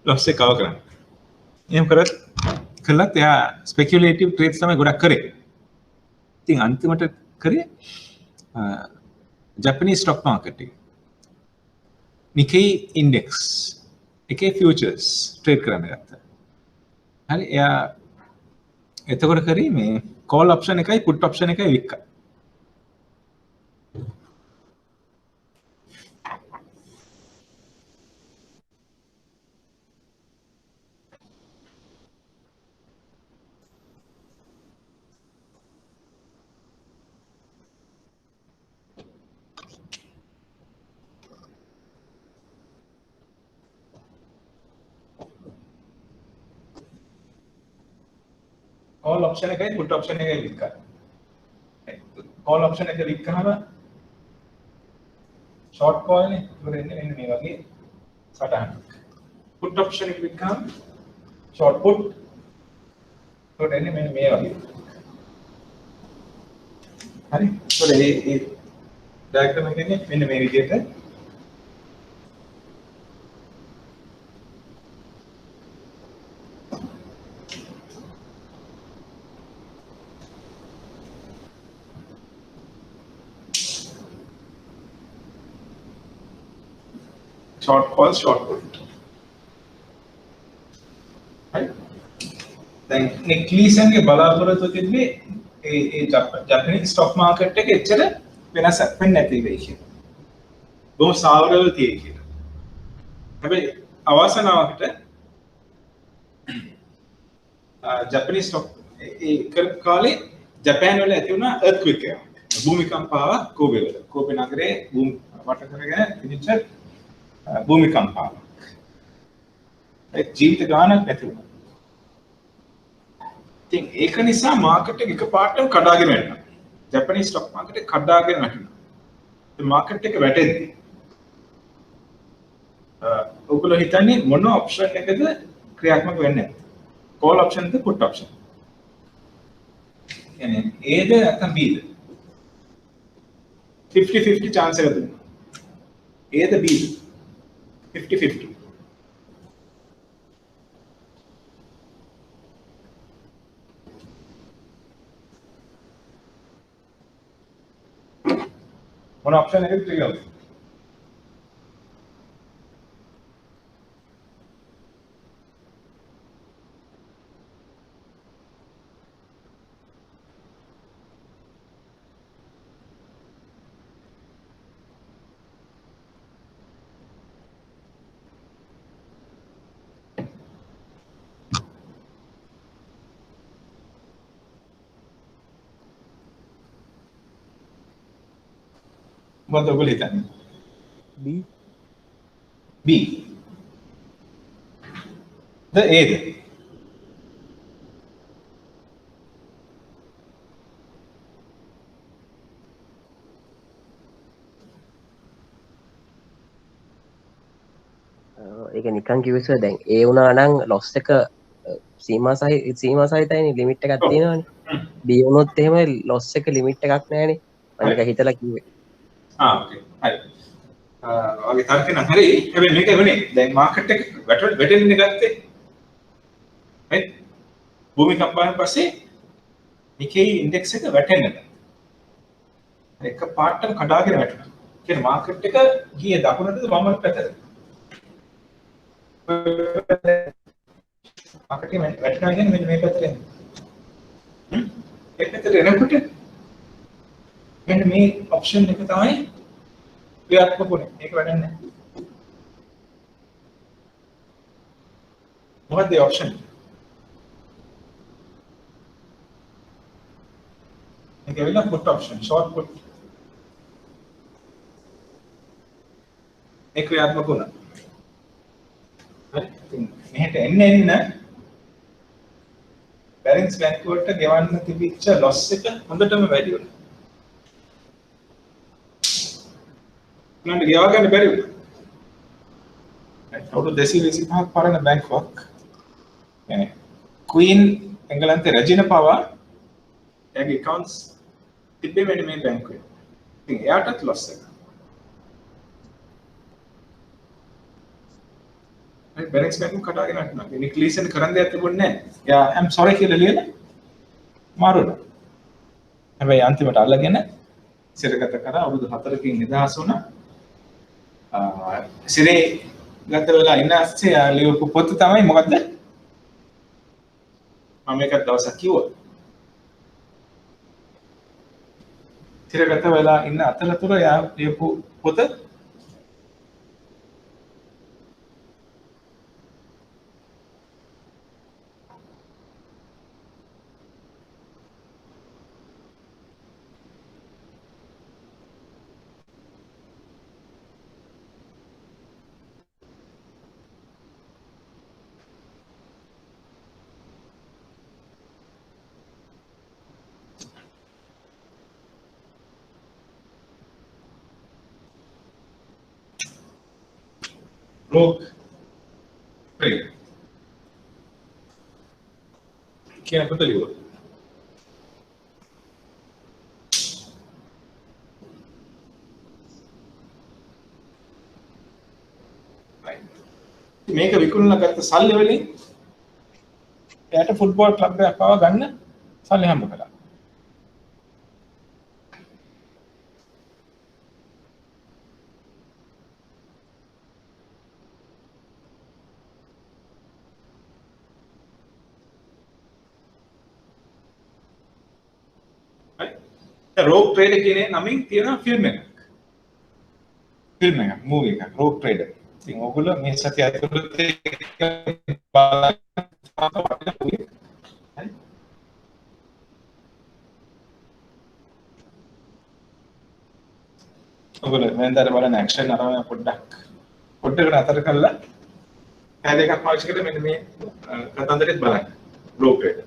loss එක කව කරන්න. එහෙම කළත් එයා speculative trades තමයි ගොඩක් කරේ. ඉතින් අන්තිමට කරේ Japanese stock market එක. Nikkei index එකේ futures trade කරන්න ගත්තා. හරි එයා එතකොට කරේ මේ call option එකයි put option එකයි වික්කා. call option එකයි put option එකයි වික්කා. call option එක වික්කහම short call නේ ඉවර වෙන්නේ මෙන්න මේ වගේ සටහනක්. put option එක වික්කහම short put ඉවර වෙන්නේ මෙන්න මේ වගේ. හරි. ඒකේ මේ diagram එකනේ මෙන්න මේ විදිහට short call short put. Right? Then Nickleeson के බලාපොරොත්තු තිබ්බේ ඒ ජපනීස් ස්ටොක් මාකට් එක එච්චර වෙනසක් වෙන්නේ නැති වෙයි කියලා. බොහොම සාවරව තියෙයි කියලා. හැබැයි අවසනාවකට ජපනීස් ස්ටොක් ඒ කාලේ ජපාන් වල ඇති වුණා earthquake එකක්. භූමිකම්පාවක් කෝබේ වල. කෝබේ නගරේ වට කරගෙන තිබිච්ච භූමිකම්පාවක්. ඒ ජීවිත ගානක් නැති වුණා. ඉතින් ඒක නිසා මාකට් එක එකපාරටම කඩාගෙන වැටෙනවා. ජපනීස් ස්ටොක් මාකට් එක කඩාගෙන වැටෙනවා. ඒ මාකට් එක වැටෙද්දී ඔයගොල්ලෝ හිතන්නේ මොන ඔප්ෂන් එකද ක්‍රියාත්මක වෙන්නේ? call option ද put option? කියන්නේ Aද නැත්නම් Bද? 50-50 chance එක දුන්නා. Aද Bද? 50-50. One option is trigger. What the bullet? B. B. The A. ඒක නිකන් කිව්වොත් දැන් ඒ වුණා නම් ලොස් එක සීමා සහිතයිනේ ලිමිට් එකක් තියෙනවානේ. B වුණොත් එහෙම ලොස් එක ලිමිට් එකක් නැහැනේ. මම ඒක හිතලා කිව්වේ. ඕකේ. හරි. ඔගේ තර්ක නම් හරි. හැබැයි මේක වෙන්නේ දැන් මාකට් එක වැටෙන්නේ ගත්තේ. right? භූමිකම්පාවෙන් පස්සේ Nikkei index එක වැටෙන්නේ නැහැ. එක පාටම කඩාගෙන වැටුණා. කියන්නේ මාකට් එක ගියේ දකුණටද වමට පැත්තට? මාකට් එක වැටෙනවා කියන්නේ මෙන්න මේ පැත්තට එන්නේ. ඒ පැත්තට එනකොට මෙන්න මේ ඔප්ෂන් එක තමයි ක්‍රියාත්මක වෙන්නේ. ඒක වැඩන්නේ නැහැ. මොකක්ද ඒ ඔප්ෂන්? මේක වෙලා put option, short put. ඒක ක්‍රියාත්මක වුණා. හරි. ඉතින් මෙහෙට එන්න බැරින්ස් බැංක් වලට ගෙවන්න තිබිච්ච loss එක හොඳටම වැඩි වුණා. උනන්ට ගෙවා ගන්න බැරි වුණා. අවුරුදු 225ක් පරණ බැංකුවක්. يعني ක්වීන් එංගලන්තේ රැජිනා පවා එයාගේ accounts තිබ්බේ මෙන්න මේ බැංකුවේ. ඉතින් එයාටත් loss එක. හරි බැරින්ස් බැංකුව කඩාගෙන යනවා. නික්ලීසන් කරන්න දෙයක් තිබුණේ නැහැ. එයා I'm sorry කියලා ලියලා මාරුණා. හැබැයි අන්තිමට අල්ලගෙන සිරගත කරා අවුරුදු 4කින් නිදහස් වුණා. සිරේ ගත වෙලා ඉන්න ඇස්සේ ලියපු පොත තමයි මොකද්ද? මම එක දවසක් කිව්වා. සිරේ ගත වෙලා ඉන්න අතරතුර යා ලියපු පොත Rogue Trader කියන පොත ලියුවා. මේක විකුණලා ගත්ත සල්ලි වලින් එයාට ෆුට්බෝල් ක්ලබ් එකක් පවා ගන්න සල්ලි හම්බ කළා. Rogue Trader කියන නමින් තියෙන ෆිල්ම් එකක්. මූවි එකක් Rogue Trader. ඉතින් ඔයගොල්ලෝ මේ සතිය ඇතුළත බලන්න. ඔයගොල්ලෝ වෙනදාට බලන ඇක්ෂන් අරම පොඩ්ඩකට අතර කළා. පැය දෙකක් පාවිච්චි කරලා මෙන්න මේ කතන්දරෙත් බලන්න. Rogue Trader.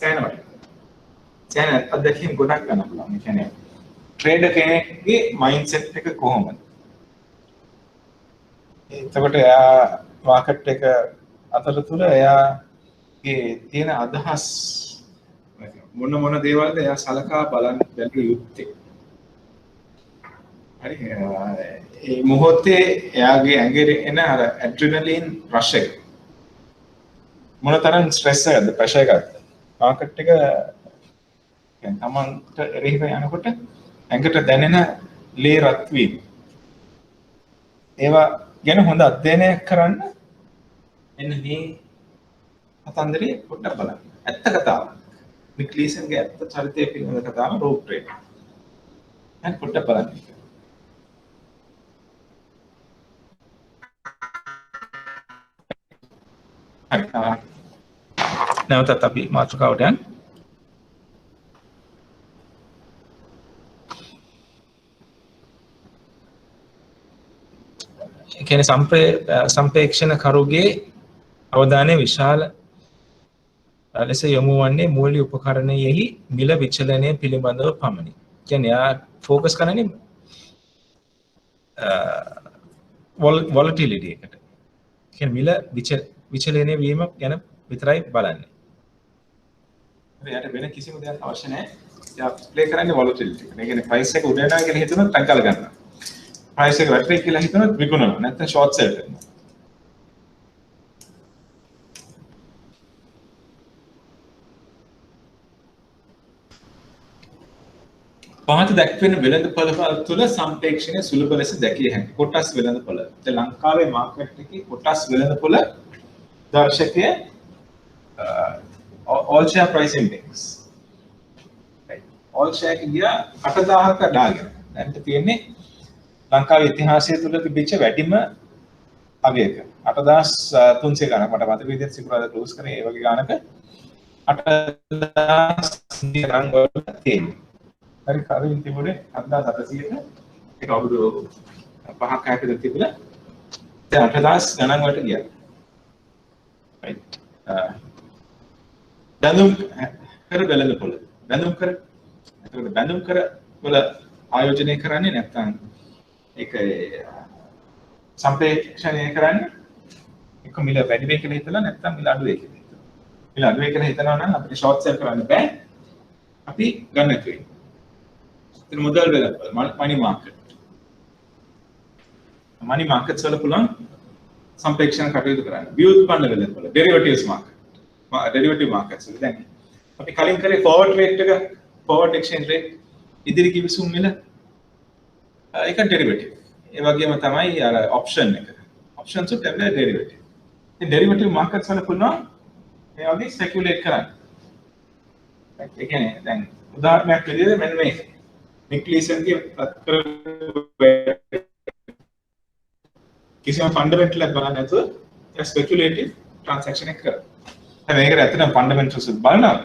සෑහෙනවට. දැන් අත්දැකීම් ගොඩක් ගන්න පුළුවන්. ඒ කියන්නේ ට්‍රේඩර් කෙනෙක්ගේ මයින්ඩ්සෙට් එක කොහොමද? එතකොට එයා මාකට් එක අතරතුර එයාගේ තියෙන අදහස් මොන දේවල්ද එයා සලකා බලන්න බැලුව යුත්තේ. හරි. ඒ මොහොතේ එයාගේ ඇඟේ එන අර ඇඩ්‍රිනලින් රෂ් එක මොනතරම් ස්ට්‍රෙස් එකක්ද ප්‍රෙෂර් එකක්ද? මාකට් එක තමන්ට එරෙහිව යනකොට ඇඟට දැනෙන ලේ රත් වීම. ඒවා ගැන හොඳ අධ්‍යයනයක් කරන්න මෙන්න මේ කතන්දරේ පොඩ්ඩක් බලන්න. ඇත්ත කතාවක්. නික්ලීසන්ගේ ඇත්ත චරිතය පිළිබඳ කතාව Rogue Trader. දැන් පොඩ්ඩක් බලන්න. හරි. නැවතත් අපි මාතෘකාවට යන්න. කියන්නේ සම්පේක්ෂණ කරුගේ අවධානය විශාල ලෙස යොමු වන්නේ මූල්‍ය උපකරණයෙහි මිල විචලනය පිළිබඳව පමණි. කියන්නේ යා ફોකස් කරන්නේ volatility එකට. කියන්නේ මිල විචලනය වීම ගැන විතරයි බලන්නේ. එයාට වෙන කිසිම දෙයක් අවශ්‍ය නැහැ. යා ප්ලේ කරන්නේ volatility එක. ඒ කියන්නේ price එක උඩ යනවා කියලා හිතනොත් ටැග්ගල ගන්නවා. price එක වැටේ කියලා හිතනොත් විකුණනවා. නැත්නම් short sell කරනවා. පහත දැක්වෙන වෙළඳපොළ තුළ සම්පේක්ෂණය සුලභ ලෙස දැකිය හැකි. කොටස් වෙළඳපොළ. දැන් ලංකාවේ මාකට් එකේ කොටස් වෙළඳපොළ දර්ශකය all share price index. right. all share එක ගියා 8000ක ඩාගෙන. දැන් තියෙන්නේ ලංකාවේ ඉතිහාසය තුළ තිබිච්ච වැඩිම අගයක 8300 ගණන් මට මතක විදිහට සිකුරාදා ක්ලෝස් කරේ ඒ වගේ ගණනක 8000 ගණන් වල තියෙනවා. හරි කලින් තිබුණේ 7700ක ඒක අවුරුදු 5ක් 6ක තිබුණා. දැන් 8000 ගණන් වලට ගියා. right. බැඳුම් කර වෙළඳපොළ. බැඳුම් කර. එතකොට බැඳුම් කර වල ආයෝජනය කරන්නේ නැත්නම් ඒක සම්පේක්ෂණය කරන්නේ එක මිල වැඩි වෙයි කියලා හිතලා නැත්නම් මිල අඩු වෙයි කියලා හිතලා. මිල අඩු වෙයි කියලා හිතනවා නම් අපිට ෂෝට් සෙල් කරන්න බෑ. අපි ගන්න නැතුව ඉන්න. ඉතින් මුදල් වෙළඳපොළ money market. money markets වල පුළුවන් සම්පේක්ෂණ කටයුතු කරන්න. ව්‍යුත්පන්න වෙළඳපොළ derivatives market. derivative markets වල දැන් අපි කලින් කරේ forward rate එක forward exchange rate ඉදිරි කිවිසුම් මිල ඒක derivative. ඒ වගේම තමයි අර ඔප්ෂන් එක. ඔප්ෂන්ස් උත් ලැබෙන ඩෙරිවේටිව්. ඉතින් ඩෙරිවේටිව් මාකට්ස් වල පුළුවන් මේ වගේ ස්පෙකියුලේට් කරන්න. ඒ කියන්නේ දැන් උදාහරණයක් විදිහට මෙන්න මේක. නික්ලිසන්ගේ කිසිම ෆන්ඩමෙන්ටල් එකක් බලන්නේ නැතුව ස්පෙකියුලේටිව් ට්‍රාන්සැක්ෂන් එක කරා. දැන් මේකට ඇත්තටම ෆන්ඩමෙන්ටල්ස් බලනවා.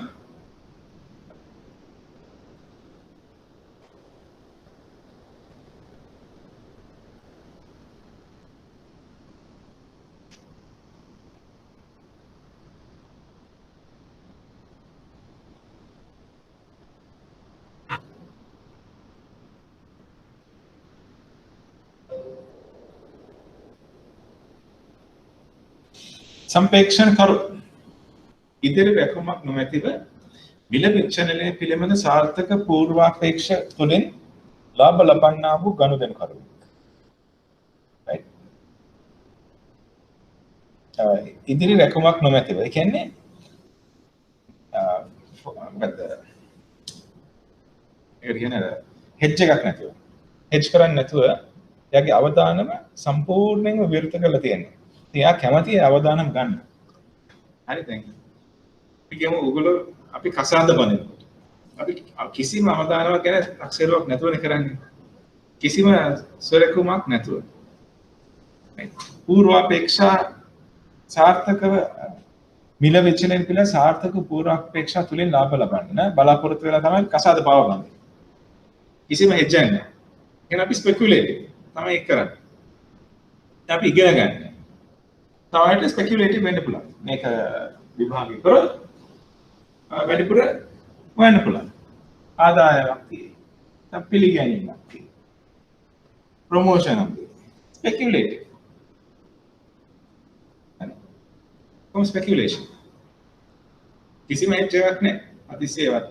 සම්පේක්ෂණ කරු ඉදිරි රැකුමක් නොමැතිව මිල විචලනය පිළිබඳ සාර්ථක පූර්වාපේක්ෂ තුළින් ලාභ ලබන්නා වූ ගනුදෙනු කරුවෙක්. right ඉදිරි රැකුමක් නොමැතිව ඒ කියන්නේ හෙජ් එකක් නැතුව හෙජ් කරන්නේ නැතුව එයාගේ අවදානම සම්පූර්ණයෙන්ම විවෘත කරලා තියෙනවා. එයා කැමති අවදානම් ගන්න. හරි දැන් අපි කියමු ඔයගොල්ලෝ අපි කසාද බඳිනකොට අපි කිසිම අවදානමක් ගැන අක්ෂරයක් නැතුවනේ කරන්නේ. කිසිම සොරකුමක් නැතුව. පූර්වාපේක්ෂා සාර්ථකව මිල විචලන පිළ සාර්ථක පූර්වාපේක්ෂා තුලින් ලාභ ලබන්න බලාපොරොත්තු වෙලා තමයි කසාද පවවන්නේ. කිසිම හෙජ් නැහැ. එහෙනම් අපි ස්පෙකියුලේටිව් තමයි කරන්නේ. අපි ඉගෙන ගන්න. තමයි ස්පෙකියුලේටිව් වෙන්න පුළුවන්. මේක විභාගය කරොත් වැඩිපුර හොයන්න පුළුවන්. ආදායමක් තියෙයි. පිළිගැනීමක් තියෙයි. ප්‍රොමෝෂන් එකක් තියෙයි. ස්පෙකියුලේටිව්. හරි. කොහොම ස්පෙකියුලේෂන්. කිසිම හෙජ් එකක් නැහැ. අතිශයවත්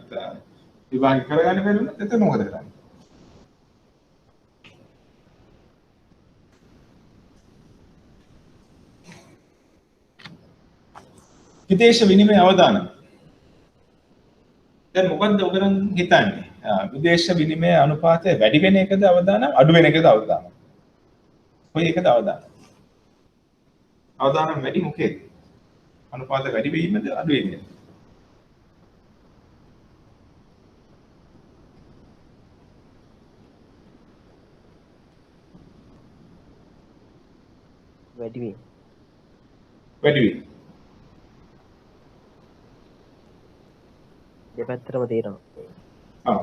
විභාගය කරගන්න බැරි වුණත් එතන මොකද කරන්නේ? විදේශ විනිමය අවදානම්. දැන් මොකද්ද ඔයගොල්ලන් හිතන්නේ? විදේශ විනිමය අනුපාතය වැඩි වෙන එකද අවදානම් අඩු වෙන එකද අවදානම්? කොයි එකද අවදානම්? අවදානම් වැඩි මොකේද? අනුපාත වැඩි වීමද අඩු වීමද? වැඩි වීම. වැඩි වීම. දෙපැත්තටම තියෙනවා.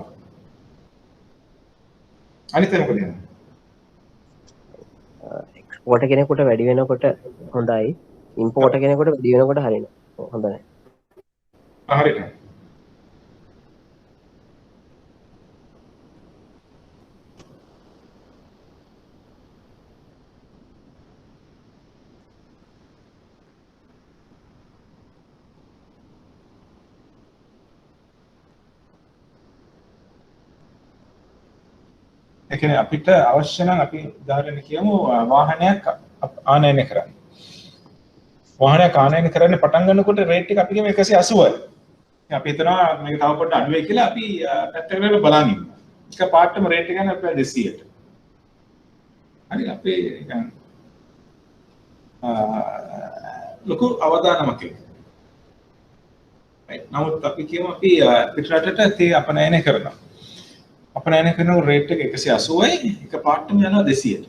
අනිත් එක මොකද? එක්ස්පෝර්ට් කෙනෙකුට වැඩි වෙනකොට හොඳයි. ඉම්පෝර්ට් කෙනෙකුට වැඩි වෙනකොට හරියනවා. හොඳ නැහැ. හරියට. ඒ කියන්නේ අපිට අවශ්‍ය නම් අපි උදාහරණයක් කියමු වාහනයක් ආනයනය කරන්න. වාහනයක් ආනයනය කරන්න පටන් ගන්නකොට රේට් එක අපි කියමු 180යි. අපි හිතනවා මේක තව පොඩ්ඩක් අඩු වෙයි කියලා අපි පැත්තකට වෙලා බලන් ඉන්නවා. එක පාටම රේට් එක ගන්න අපේ 200ට. හරි අපේ නිකන් ලොකු අවදානමක් ඒක. right නමුත් අපි කියමු අපි පිටරටට තේ අපනයනය කරනවා. අපනයනය කරන රේට් එක 180යි එක පාටම යනවා 200ට.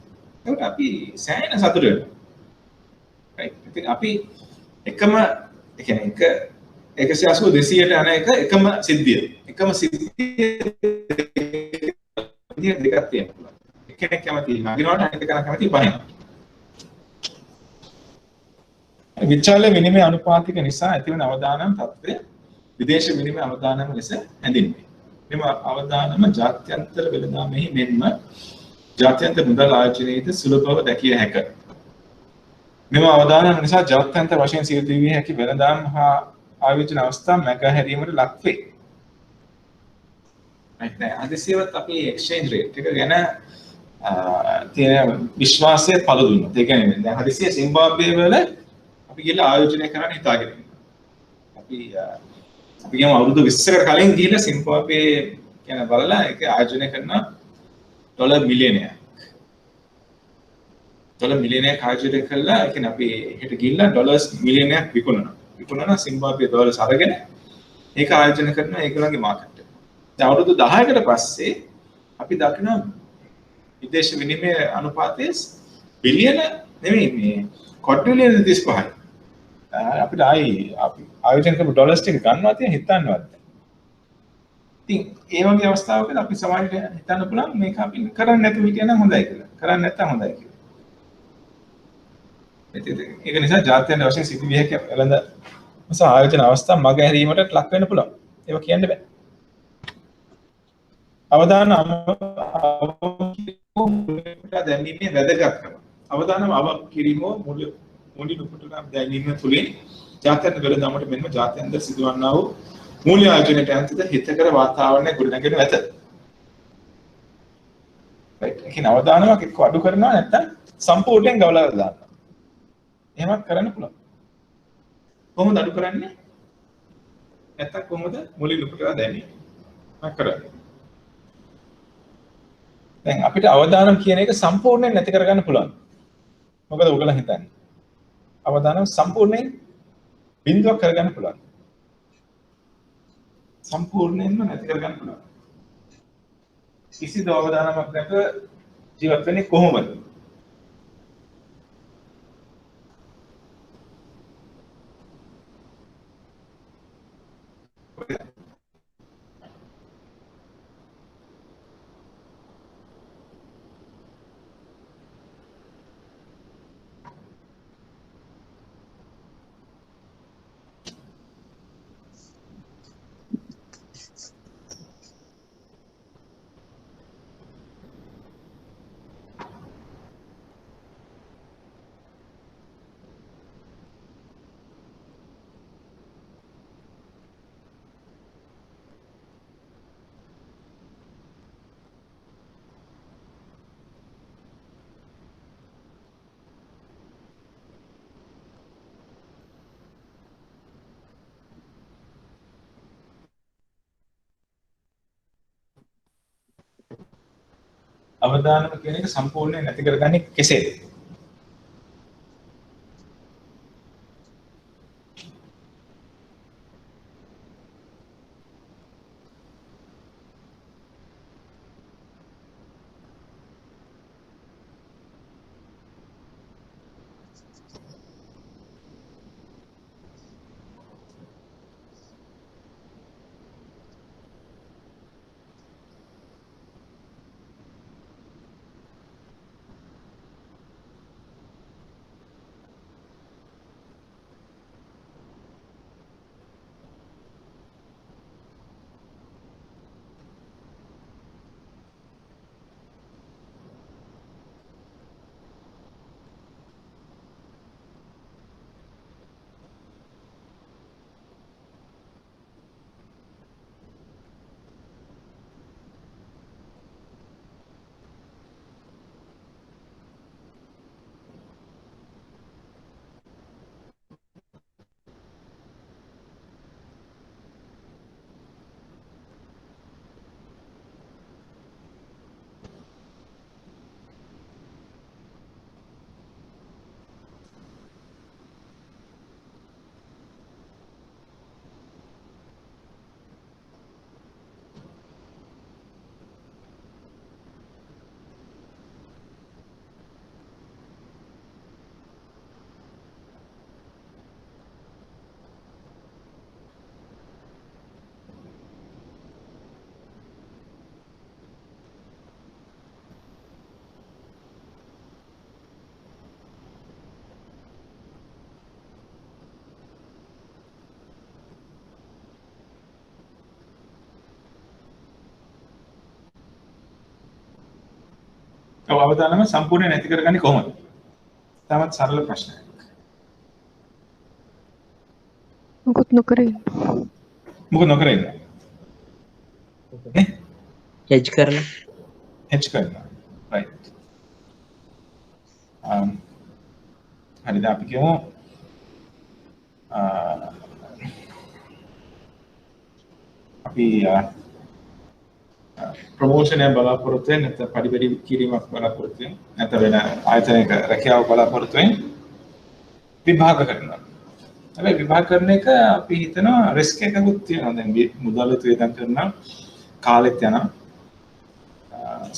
ඒකට අපි සෑහෙන සතුටු වෙනවා. right ඉතින් අපි එකම ඒ කියන්නේ එක 180 200ට යන එක එකම සිද්ධිය. එකම සිද්ධිය දෙකක් තියෙනවා. එකෙක් කැමති නගිනවට අනිත් කෙනා කැමති බහිනවා. විචාල විනිමය අනුපාතික නිසා ඇතිවන අවදානම් තත්ත්වය විදේශ විනිමය අවදානම් ලෙස හැඳින්වේ. මෙම අවදානම ජාත්‍යන්තර වෙළඳාමෙහි මෙන්ම ජාත්‍යන්තර මුදල් ආයෝජනයේද සුලභව දැකිය හැකිය. මෙම අවදානම නිසා ජාත්‍යන්තර වශයෙන් සිදු විය හැකි වෙළඳාම් හා ආයෝජන අවස්ථා මැගහැරීමට ලක් වේ. right අදසියවත් අපි එක්ස්චේන්ජ් රේට් එක ගැන තියෙන විශ්වාසය පළ දුන්නා. ඒ කියන්නේ දැන් හදිසියෙ සිම්බාබ්වේ වල අපි ගිහලා ආයෝජනය කරන්න හිතාගෙන ඉන්නවා. අපි කියමු අවුරුදු 20කට කලින් ගිහලා සිම්බාබ්වේ කියන බලලා ඒක ආයෝජනය කරන ඩොලර් මිලියනයක්. ඩොලර් මිලියනයක් ආයෝජනය කළා. ඒ කියන්නේ අපි හෙට ගිහිල්ලා ඩොලර්ස් මිලියනයක් විකුණනවා. විකුණනවා සිම්බාබ්වේ ඩොලර්ස් අරගෙන ඒක ආයෝජනය කරනවා ඒගොල්ලන්ගේ මාකට් එකට. දැන් අවුරුදු 10කට පස්සේ අපි දකිනවා විදේශ විනිමය අනුපාතය බිලියන නෙමෙයි මේ කොට්‍රිලියන 35යි. අපිට අපි ආයෝජන කරපු ඩොලර්ස් ටික ගන්නවා තියෙන හිතන්නවත්. ඉතින් ඒ වගේ අවස්ථාවකදී අපි සමාජයට හිතන්න පුළුවන් මේක අපි කරන්නේ නැතුව හිටියනම් හොඳයි කියලා. කරන්නේ නැත්නම් හොඳයි කියලා. ඒක නිසා ජාත්‍යන්තර වශයෙන් සිටි විහක එළඳ ආයෝජන අවස්ථා මග හැරීමට ලක් වෙන්න පුළුවන්. ඒක කියන්න බෑ. අවදානම් දැනීමේ වැදගත්කම. අවදානම් කිරීම මුලින් උපුටා දැනීම තුළින් ජාත්‍යන්තර වෙළඳාමට මෙන්ම ජාත්‍යන්තර සිදුවන්නා වූ මූල්‍ය ආයෝජනයට අන්තිත හිතකර වාතාවරණය ගොඩනගෙන ඇත. රයිට්. ඒ කියන්නේ අවදානමක් එක්ක අඩු කරනවා නැත්නම් සම්පූර්ණයෙන් ගවලා දානවා. එහෙමත් කරන්න පුළුවන්. කොහොමද අඩු කරන්නේ? නැත්නම් කොහොමද මුලින් උපුටා දැනීම? මම කරන්නේ. දැන් අපිට අවදානම් කියන එක සම්පූර්ණයෙන් නැති කරගන්න පුළුවන්. මොකද ඔයගොල්ලෝ හිතන්නේ? අවදානම් සම්පූර්ණයෙන් බිඳුවක් කරගන්න පුළුවන්. සම්පූර්ණයෙන්ම නැති කරගන්න පුළුවන්. කිසිදු අවදානමක් නැතුව ජීවත් වෙන්නේ කොහොමද? අවදානම කියන එක සම්පූර්ණයෙන් නැති කරගන්නේ කෙසේද? ඔව් අවදානම සම්පූර්ණයෙන් නැති කරගන්නේ කොහොමද? තවත් සරල ප්‍රශ්නයක්. මොකුත් නොකර ඉන්න. මොකද නොකර ඉන්න? නේ? හෙජ් කරලා. හෙජ් කරනවා. රයිට්. හරිද අපි කියමු අපි ප්‍රමෝෂනය බලාපොරොත්තු වෙන්නේ නැත්නම් පරිපරි කිරීමක් බලාපොරොත්තු වෙන්නේ නැත්නම් වෙන ආයතනයක රැකියාව බලාපොරොත්තු වෙන්නේ විභාග කරනවා. හැබැයි විභාග කරන එක අපි හිතනවා රිස්ක් එකකුත් තියෙනවා. දැන් මුදල් වියදම් කරනවා කාලෙත් යනවා.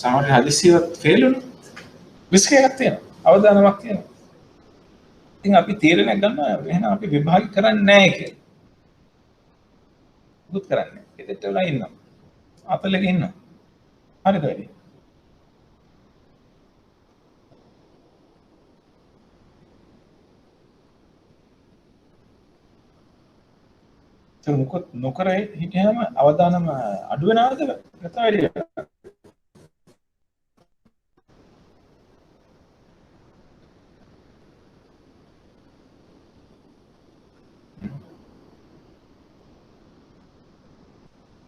සමහර හදිසියවත් ෆේල් වුණොත් රිස්ක් එකක් තියෙනවා. අවදානමක් තියෙනවා. ඉතින් අපි තීරණයක් ගන්නවා එහෙනම් අපි විභාග කරන්නේ නැහැ කියලා. දුක් කරන්නේ. ඒකට වෙලා ඉන්නවා. අපලෙක ඉන්නවා. හරිද වැඩි? ඒක මොකද නොකර හිටියාම අවදානම අඩු වෙනවද නැත්නම් වැඩි වෙනවද?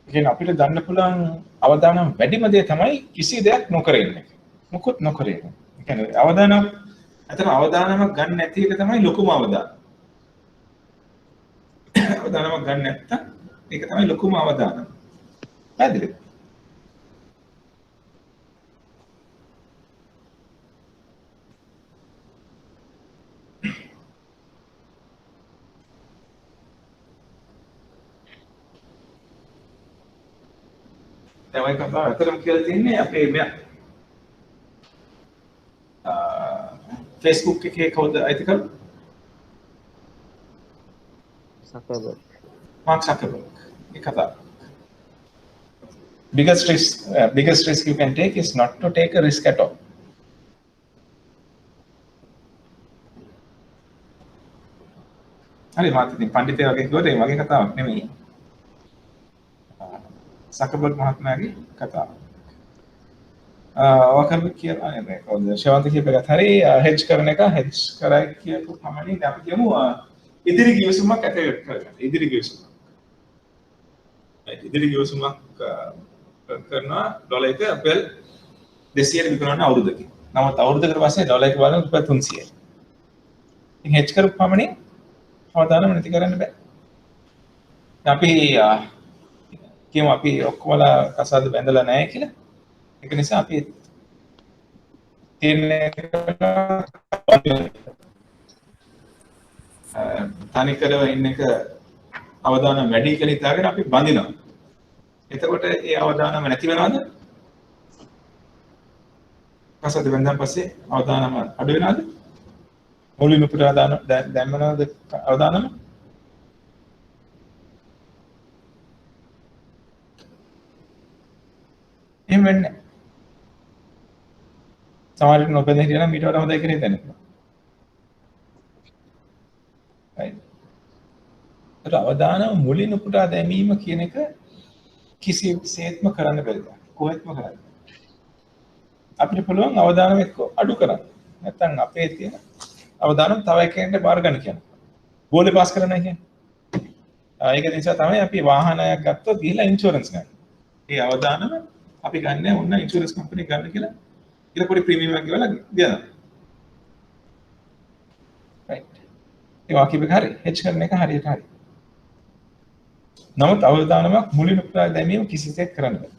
ඉතින් අපිට ගන්න පුළුවන් අවදානම් වැඩිම දේ තමයි කිසි දෙයක් නොකර ඉන්න එක. මොකොත් නොකර ඉන්න. ඒ කියන්නේ අවදානම් අතන අවදානමක් ගන්න නැති එක තමයි ලොකුම අවදානම. අවදානමක් ගන්න නැත්තම් ඒක තමයි ලොකුම අවදානම. පැහැදිලිද? දැන් ඔය කතාව අතරම කියලා තියන්නේ අපේ මෙයා Facebook එකේ කවුද අයිති කරු? සකබර්. Mark Zuckerberg. ඒ කතාව. Biggest risk you can take is not to take a risk at all. හරි මාත් ඉතින් පඬිතේ වගේ කිව්වට ඒ වගේ කතාවක් නෙමෙයි. සකබර්ග් මහත්මයාගේ කතාව. ඔකම කියලා නේද? කොහොමද ශවන්ත කියපේකත් හරි හෙජ් කරන එක හෙජ් කරයි කියපු පමණින් අපි කියමු ඉදිරි ගිවිසුමක් ඇතුළත් කරගන්න. ඉදිරි ගිවිසුමක්. ඉදිරි ගිවිසුමක් කරනවා ඩොලර් එක අපෙල් 200ට විකුණන අවුරුද්දකින්. නමුත් අවුරුද්දකට පස්සේ ඩොලර් එක බලන රුපියල් 300යි. ඉතින් හෙජ් කරපු පමණින් අවදානම නැති කරන්න බෑ. අපි කියමු අපි ඔක්කොමලා කසාද බැඳලා නැහැ කියලා. ඒක නිසා අපි තීරණය තනිකරව ඉන්න එක අවදානම් වැඩි කියලා හිතාගෙන අපි බඳිනවා. එතකොට ඒ අවදානම නැති වෙනවද? කසාද බැඳන් පස්සේ අවදානම අඩු වෙනවද? මුලින්ම පුරාදාන දැම්මනවද අවදානම? එහෙම වෙන්නේ නැහැ. සමහරවිට නොබැඳ හිටියනම් ඊට වඩා හොඳයි කියලා හිතන්නේ. right. ඒත් අවදානම මුලින් උපුටා දැමීම කියන එක කිසිසේත්ම කරන්න බැරිද? කොහෙත්ම කරන්න. අපිට පුළුවන් අවදානම එක්ක අඩු කරන්න. නැත්නම් අපේ තියෙන අවදානම් තව එකෙන්ට බාර ගන්න කියන්නේ. ගෝලේ පාස් කරන්න කියන්නේ. ඒක නිසා තමයි අපි වාහනයක් ගත්තොත් ගිහලා ඉන්ෂුරන්ස් ගන්න. ඒ අවදානම අපි ගන්න ඕන ඉන්ෂුරන්ස් කම්පැනි ගන්න කියලා පොඩි ප්‍රීමියම් එකක් ගෙවලා දෙනවා. right. ඒ වාක්‍යෙක හරි හෙජ් කරන එක හරියට හරි. නමුත් අවදානමක් මුලින් උපුටා දැමීම කිසිසේත් කරන්න බෑ.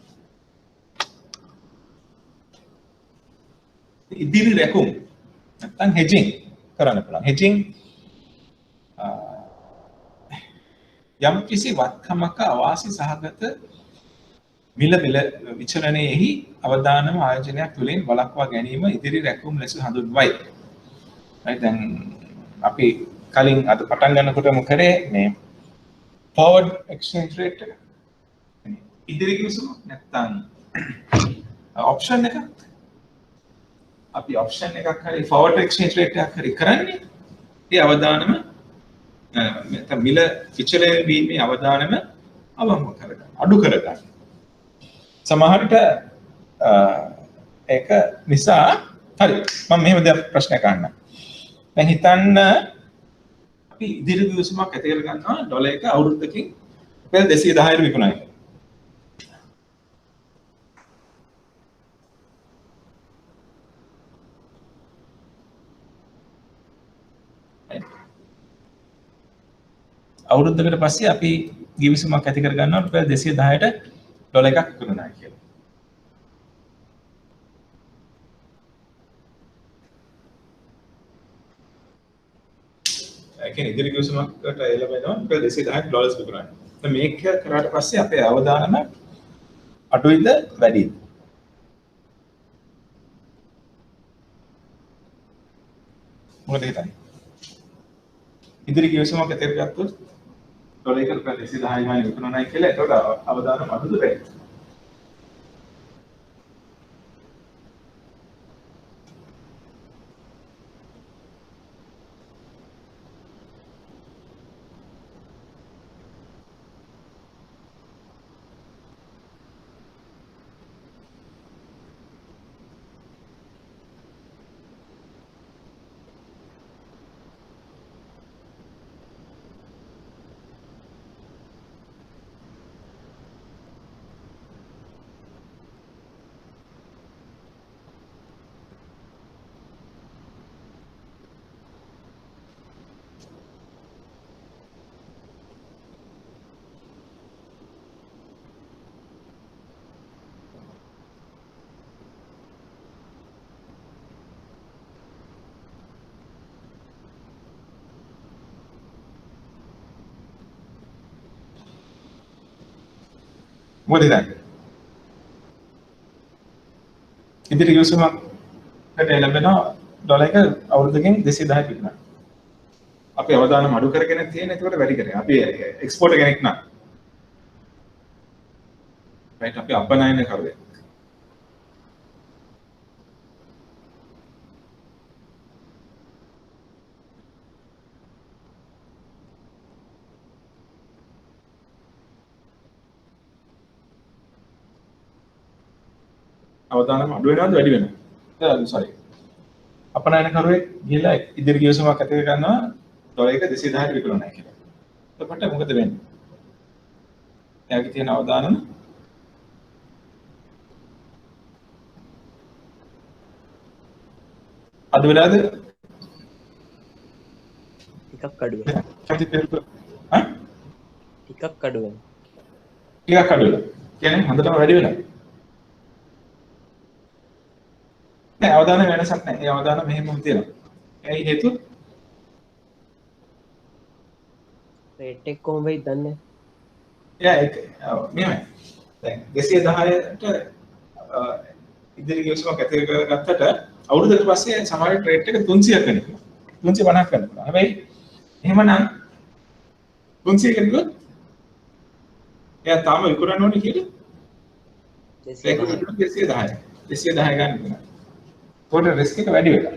ඉදිරි රැකුම් නැත්නම් හෙජින් කරන්න පුළුවන්. හෙජින් යම් කිසි වත්කමක අවාසි සහගත මිල විචලනයෙහි අවදානම ආයෝජනයක් තුළින් වළක්වා ගැනීම ඉදිරි රැකුම් ලෙස හඳුන්වයි. දැන් අපි කලින් අද පටන් ගන්නකොටම කරේ මේ forward exchange rate එක. ඉදිරි කිවිසුම නැත්නම් option එක. අපි option එකක් හරි forward exchange rate එකක් හරි කරන්නේ. ඒ අවදානම නැත්නම් මිල විචලනය වීමේ අවදානම අවම කරගන්න. අඩු කරගන්න. සමහරට ඒක නිසා හරි මම මෙහෙම දෙයක් ප්‍රශ්නයක් අහන්න. දැන් හිතන්න අපි ඉදිරි ගිවිසුමක් ඇති කර ගන්නවා ඩොලර් එක අවුරුද්දකින් රුපියල් 210ට විකුණනවා. අවුරුද්දකට පස්සේ අපි ගිවිසුමක් ඇති කර ගන්නවා රුපියල් 210ට ඩොලර් එකක් විකුණනවා කියලා. ඒ කියන්නේ ඉදිරි කිවිසුමකට එළවෙනවා මොකද 210ක් ඩොලර්ස් විකුණන්නේ. දැන් මේක කරාට පස්සේ අපේ අවදානම අඩුයිද වැඩිද? මොකද හිතන්නේ? ඉදිරි කිවිසුමක් ඇතර ගත්තොත් ඩොලර් එකකට 210යි වගේ විකුණනයි කියලා එතකොට අවදානම අඩුද වැඩිද? මොකද හිතන්නේ? ඉදිරි කිවිසුමකට එළඹෙනවා ඩොලර් එක අවුරුද්දකින් 210ක් විකුණනවා. අපි අවදානම අඩු කරගෙන තියෙන ඒකට වැඩි කරගෙන. අපි එක්ස්පෝර්ටර් කෙනෙක් නා. රයිට් අපි අපනයන කරුවේ. අවදානම අඩු වෙනවද වැඩි වෙනවද? sorry. අපනයන කරුවේ ගිහලා ඉදිරි කිවිසුමක් ඇති කරගන්නවා ඩොලර් එක 210ට විකුණනවා කියලා. එතකොට මොකද වෙන්නේ? එයාගේ තියෙන අවදානම අඩු වෙලාද? ටිකක් අඩු වෙනවා. කැමති පෙරක හා? ටිකක් අඩු වෙනවා. ටිකක් අඩු වෙලා. කියන්නේ හොඳටම වැඩි වෙලා. නෑ අවදාන වෙනසක් නෑ. ඒ අවදාන මෙහෙමම තියෙනවා. ඇයි හේතුව? රේට් එක කොහොම වෙයිද දන්නේ? එයා ඒක මෙහෙමයි. දැන් 210ට ඉදිරි කිවිසුමක් ඇති කරගත්තට අවුරුද්දකට පස්සේ සමහර රේට් එක 300ක් වෙනවා. 350ක් වෙනවා. හැබැයි එහෙමනම් 300 කෙනෙකුත් එයා තාම විකුණන්න ඕනේ කියලා 210 ගන්න වෙනවා. පොඩ රිස්ක් එක වැඩි වෙලා.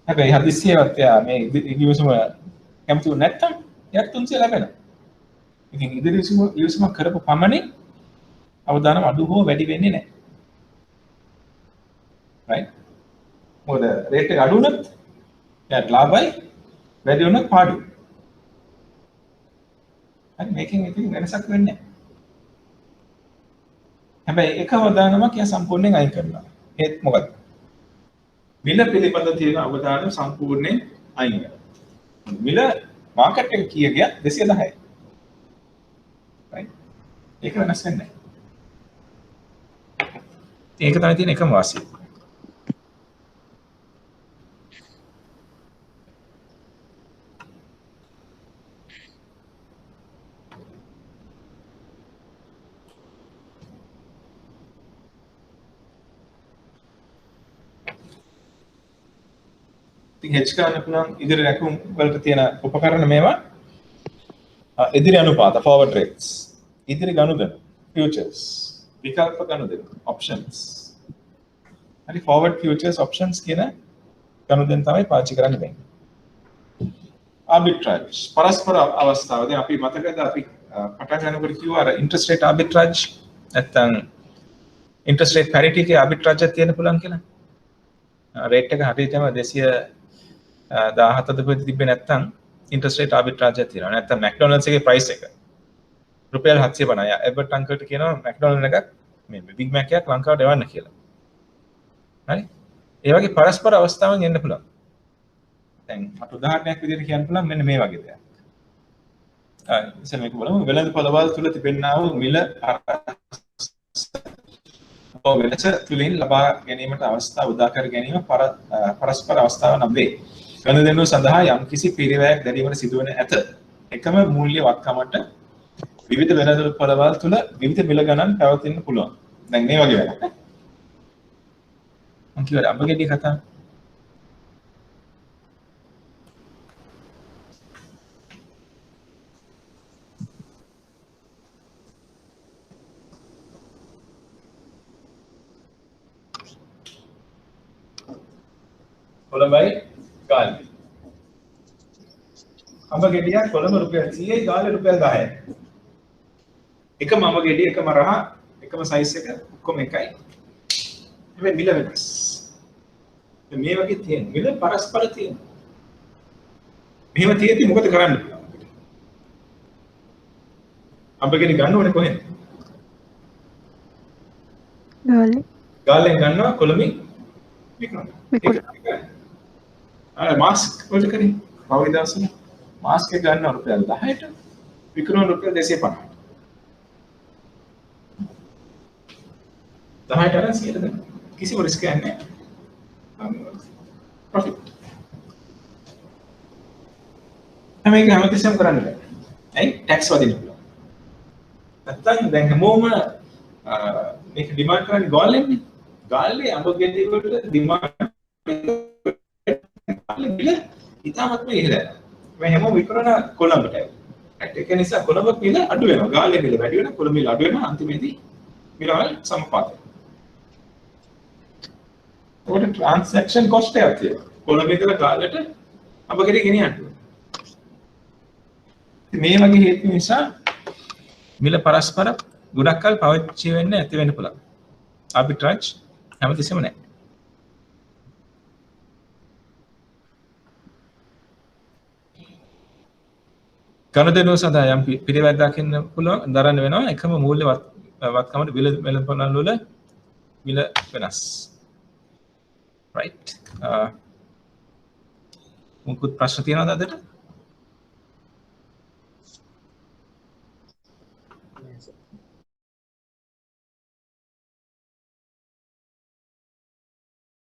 හැබැයි හදිස්සියවත් එයා මේ කිවිසුම කැමති නැත්තම් එයාට 300 ලැබෙනවා. ඉතින් ඉදිරි කිවිසුම කරපු පමණින් අවදානම් අඩු හෝ වැඩි වෙන්නේ නැහැ. right? මොකද රේට් එක අඩු වුණොත් එයාට ලාභයි වැඩි වුණොත් පාඩුයි. හරි මේකෙන් ඉතින් වෙනසක් වෙන්නේ නැහැ. හැබැයි එක අවදානමක් එයා සම්පූර්ණයෙන් අයින් කරනවා. ඒත් මොකද? මිල පිළිබඳ තියෙන අවධානය සම්පූර්ණයෙන් අයින් වෙනවා. මිල මාකට් එක කීය ගියත් 210යි. right? ඒක වෙනස් වෙන්නේ නැහැ. ඒක තමයි තියෙන එකම වාසිය. ඉතින් hedge ගන්න පුළුවන් ඉදිරි රැකුම් වලට තියෙන උපකරණ මේවා ඉදිරි අනුපාත forward rates ඉදිරි ගනුදෙනු futures විකල්ප ගනුදෙනු options හරි forward futures options කියන ගනුදෙනු තමයි පාවිච්චි කරන්න වෙන්නේ arbitrage පරස්පර අවස්ථාව දැන් අපි මතකද අපි පටන් ගන්නකොට කිව්වා අර interest rate arbitrage නැත්නම් interest rate parity එකේ arbitrage එකක් තියෙන්න පුළුවන් කියලා rate එක හරියටම 217 ද තිබ්බේ නැත්නම් interest rate arbitrage එකක් තියෙනවා. නැත්නම් McDonald's එකේ price එක රුපියල් 750යි. එබර්ට් අංකල්ට කියනවා McDonald's එකක් මේ Big Mac එකක් ලංකාවට එවන්න කියලා. හරි? ඒ වගේ පරස්පර අවස්ථාවන් එන්න පුළුවන්. දැන් මට උදාහරණයක් විදිහට කියන්න පුළුවන් මෙන්න මේ වගේ දෙයක්. ඉතින් මේක බලමු වෙළඳ පොළවල් තුල තිබෙනා වූ මිල වෙනස තුලින් ලබා ගැනීමට අවස්ථාව උදා කර ගැනීම පරස්පර අවස්ථාව නම් වේ. ගනුදෙනුව සඳහා යම්කිසි පිරිවැයක් දැරීමට සිදුවන ඇත. එකම මූල්‍ය වත්කමට විවිධ වෙළඳපොළවල් තුල විවිධ මිල ගණන් පැවතෙන්න පුළුවන්. දැන් මේ වගේ වැඩක් නේ. මම කියවල අඹගෙඩිය කතා. කොළඹයි ගාල්ලේ. අඹගෙඩිය කොළඹ රුපියල් 100යි ගාල්ලේ රුපියල් 10යි. එකම අඹගෙඩිය එකම රහ එකම සයිස් එක ඔක්කොම එකයි. හැබැයි මිල වෙනස්. මේ වගේ තියෙන මිල පරස්පර තියෙන. මෙහෙම තියෙද්දි මොකද කරන්න පුළුවන් අපිට? අඹගෙඩි ගන්න ඕනේ කොහෙන්ද? ගාල්ලේ. ගාල්ලෙන් ගන්නවා කොළඹින් විකුණනවා. මාස්ක් වලට කරේ පහුගිය දවස්වල මාස්ක් එක ගන්න රුපියල් 10ට විකුණන රුපියල් 250ට 10ට අරන් 100ට දෙන්න කිසිම රිස්ක් එකක් නැහැ ප්‍රොෆිට් මේක හැමතිස්සෙම කරන්න බෑ ඇයි ටැක්ස් වදින්න පුළුවන් නැත්තම් දැන් හැමෝම මේක ඩිමාන්ඩ් කරන්නේ ගාල්ලෙන්නේ ගාල්ලේ අඹගෙඩි වලට ඩිමාන්ඩ් ඉතාමත්ම ඉහළයි. මේ හැමෝම විකුණන කොළඹට. ඒක නිසා කොළඹ මිල අඩු වෙනවා. ගාල්ලේ මිල වැඩි වෙනවා. කොළඹ මිල අඩු වෙනවා. අන්තිමේදී මිලවල් සමපාතයි. ඔකට ට්‍රාන්සැක්ෂන් කොස්ට් එකක් තියෙනවා. කොළඹ ඉඳලා ගාල්ලට අඹගෙඩි ගෙනියන්න. මේ වගේ හේතු නිසා මිල පරස්පර ගොඩක් කල් පාවිච්චි වෙන්න ඇති වෙන්න පුළුවන්. ආබිට්‍රාජ් හැමතිස්සෙම නැහැ. ගනුදෙනුව සඳහා යම් පිළිවෙලක් දකින්න පුළුවන් දරන්න වෙනවා එකම මූල්‍ය වත්කමට වෙළඳපොළවල් වල මිල වෙනස්. right. මුකුත් ප්‍රශ්න තියෙනවද අදට?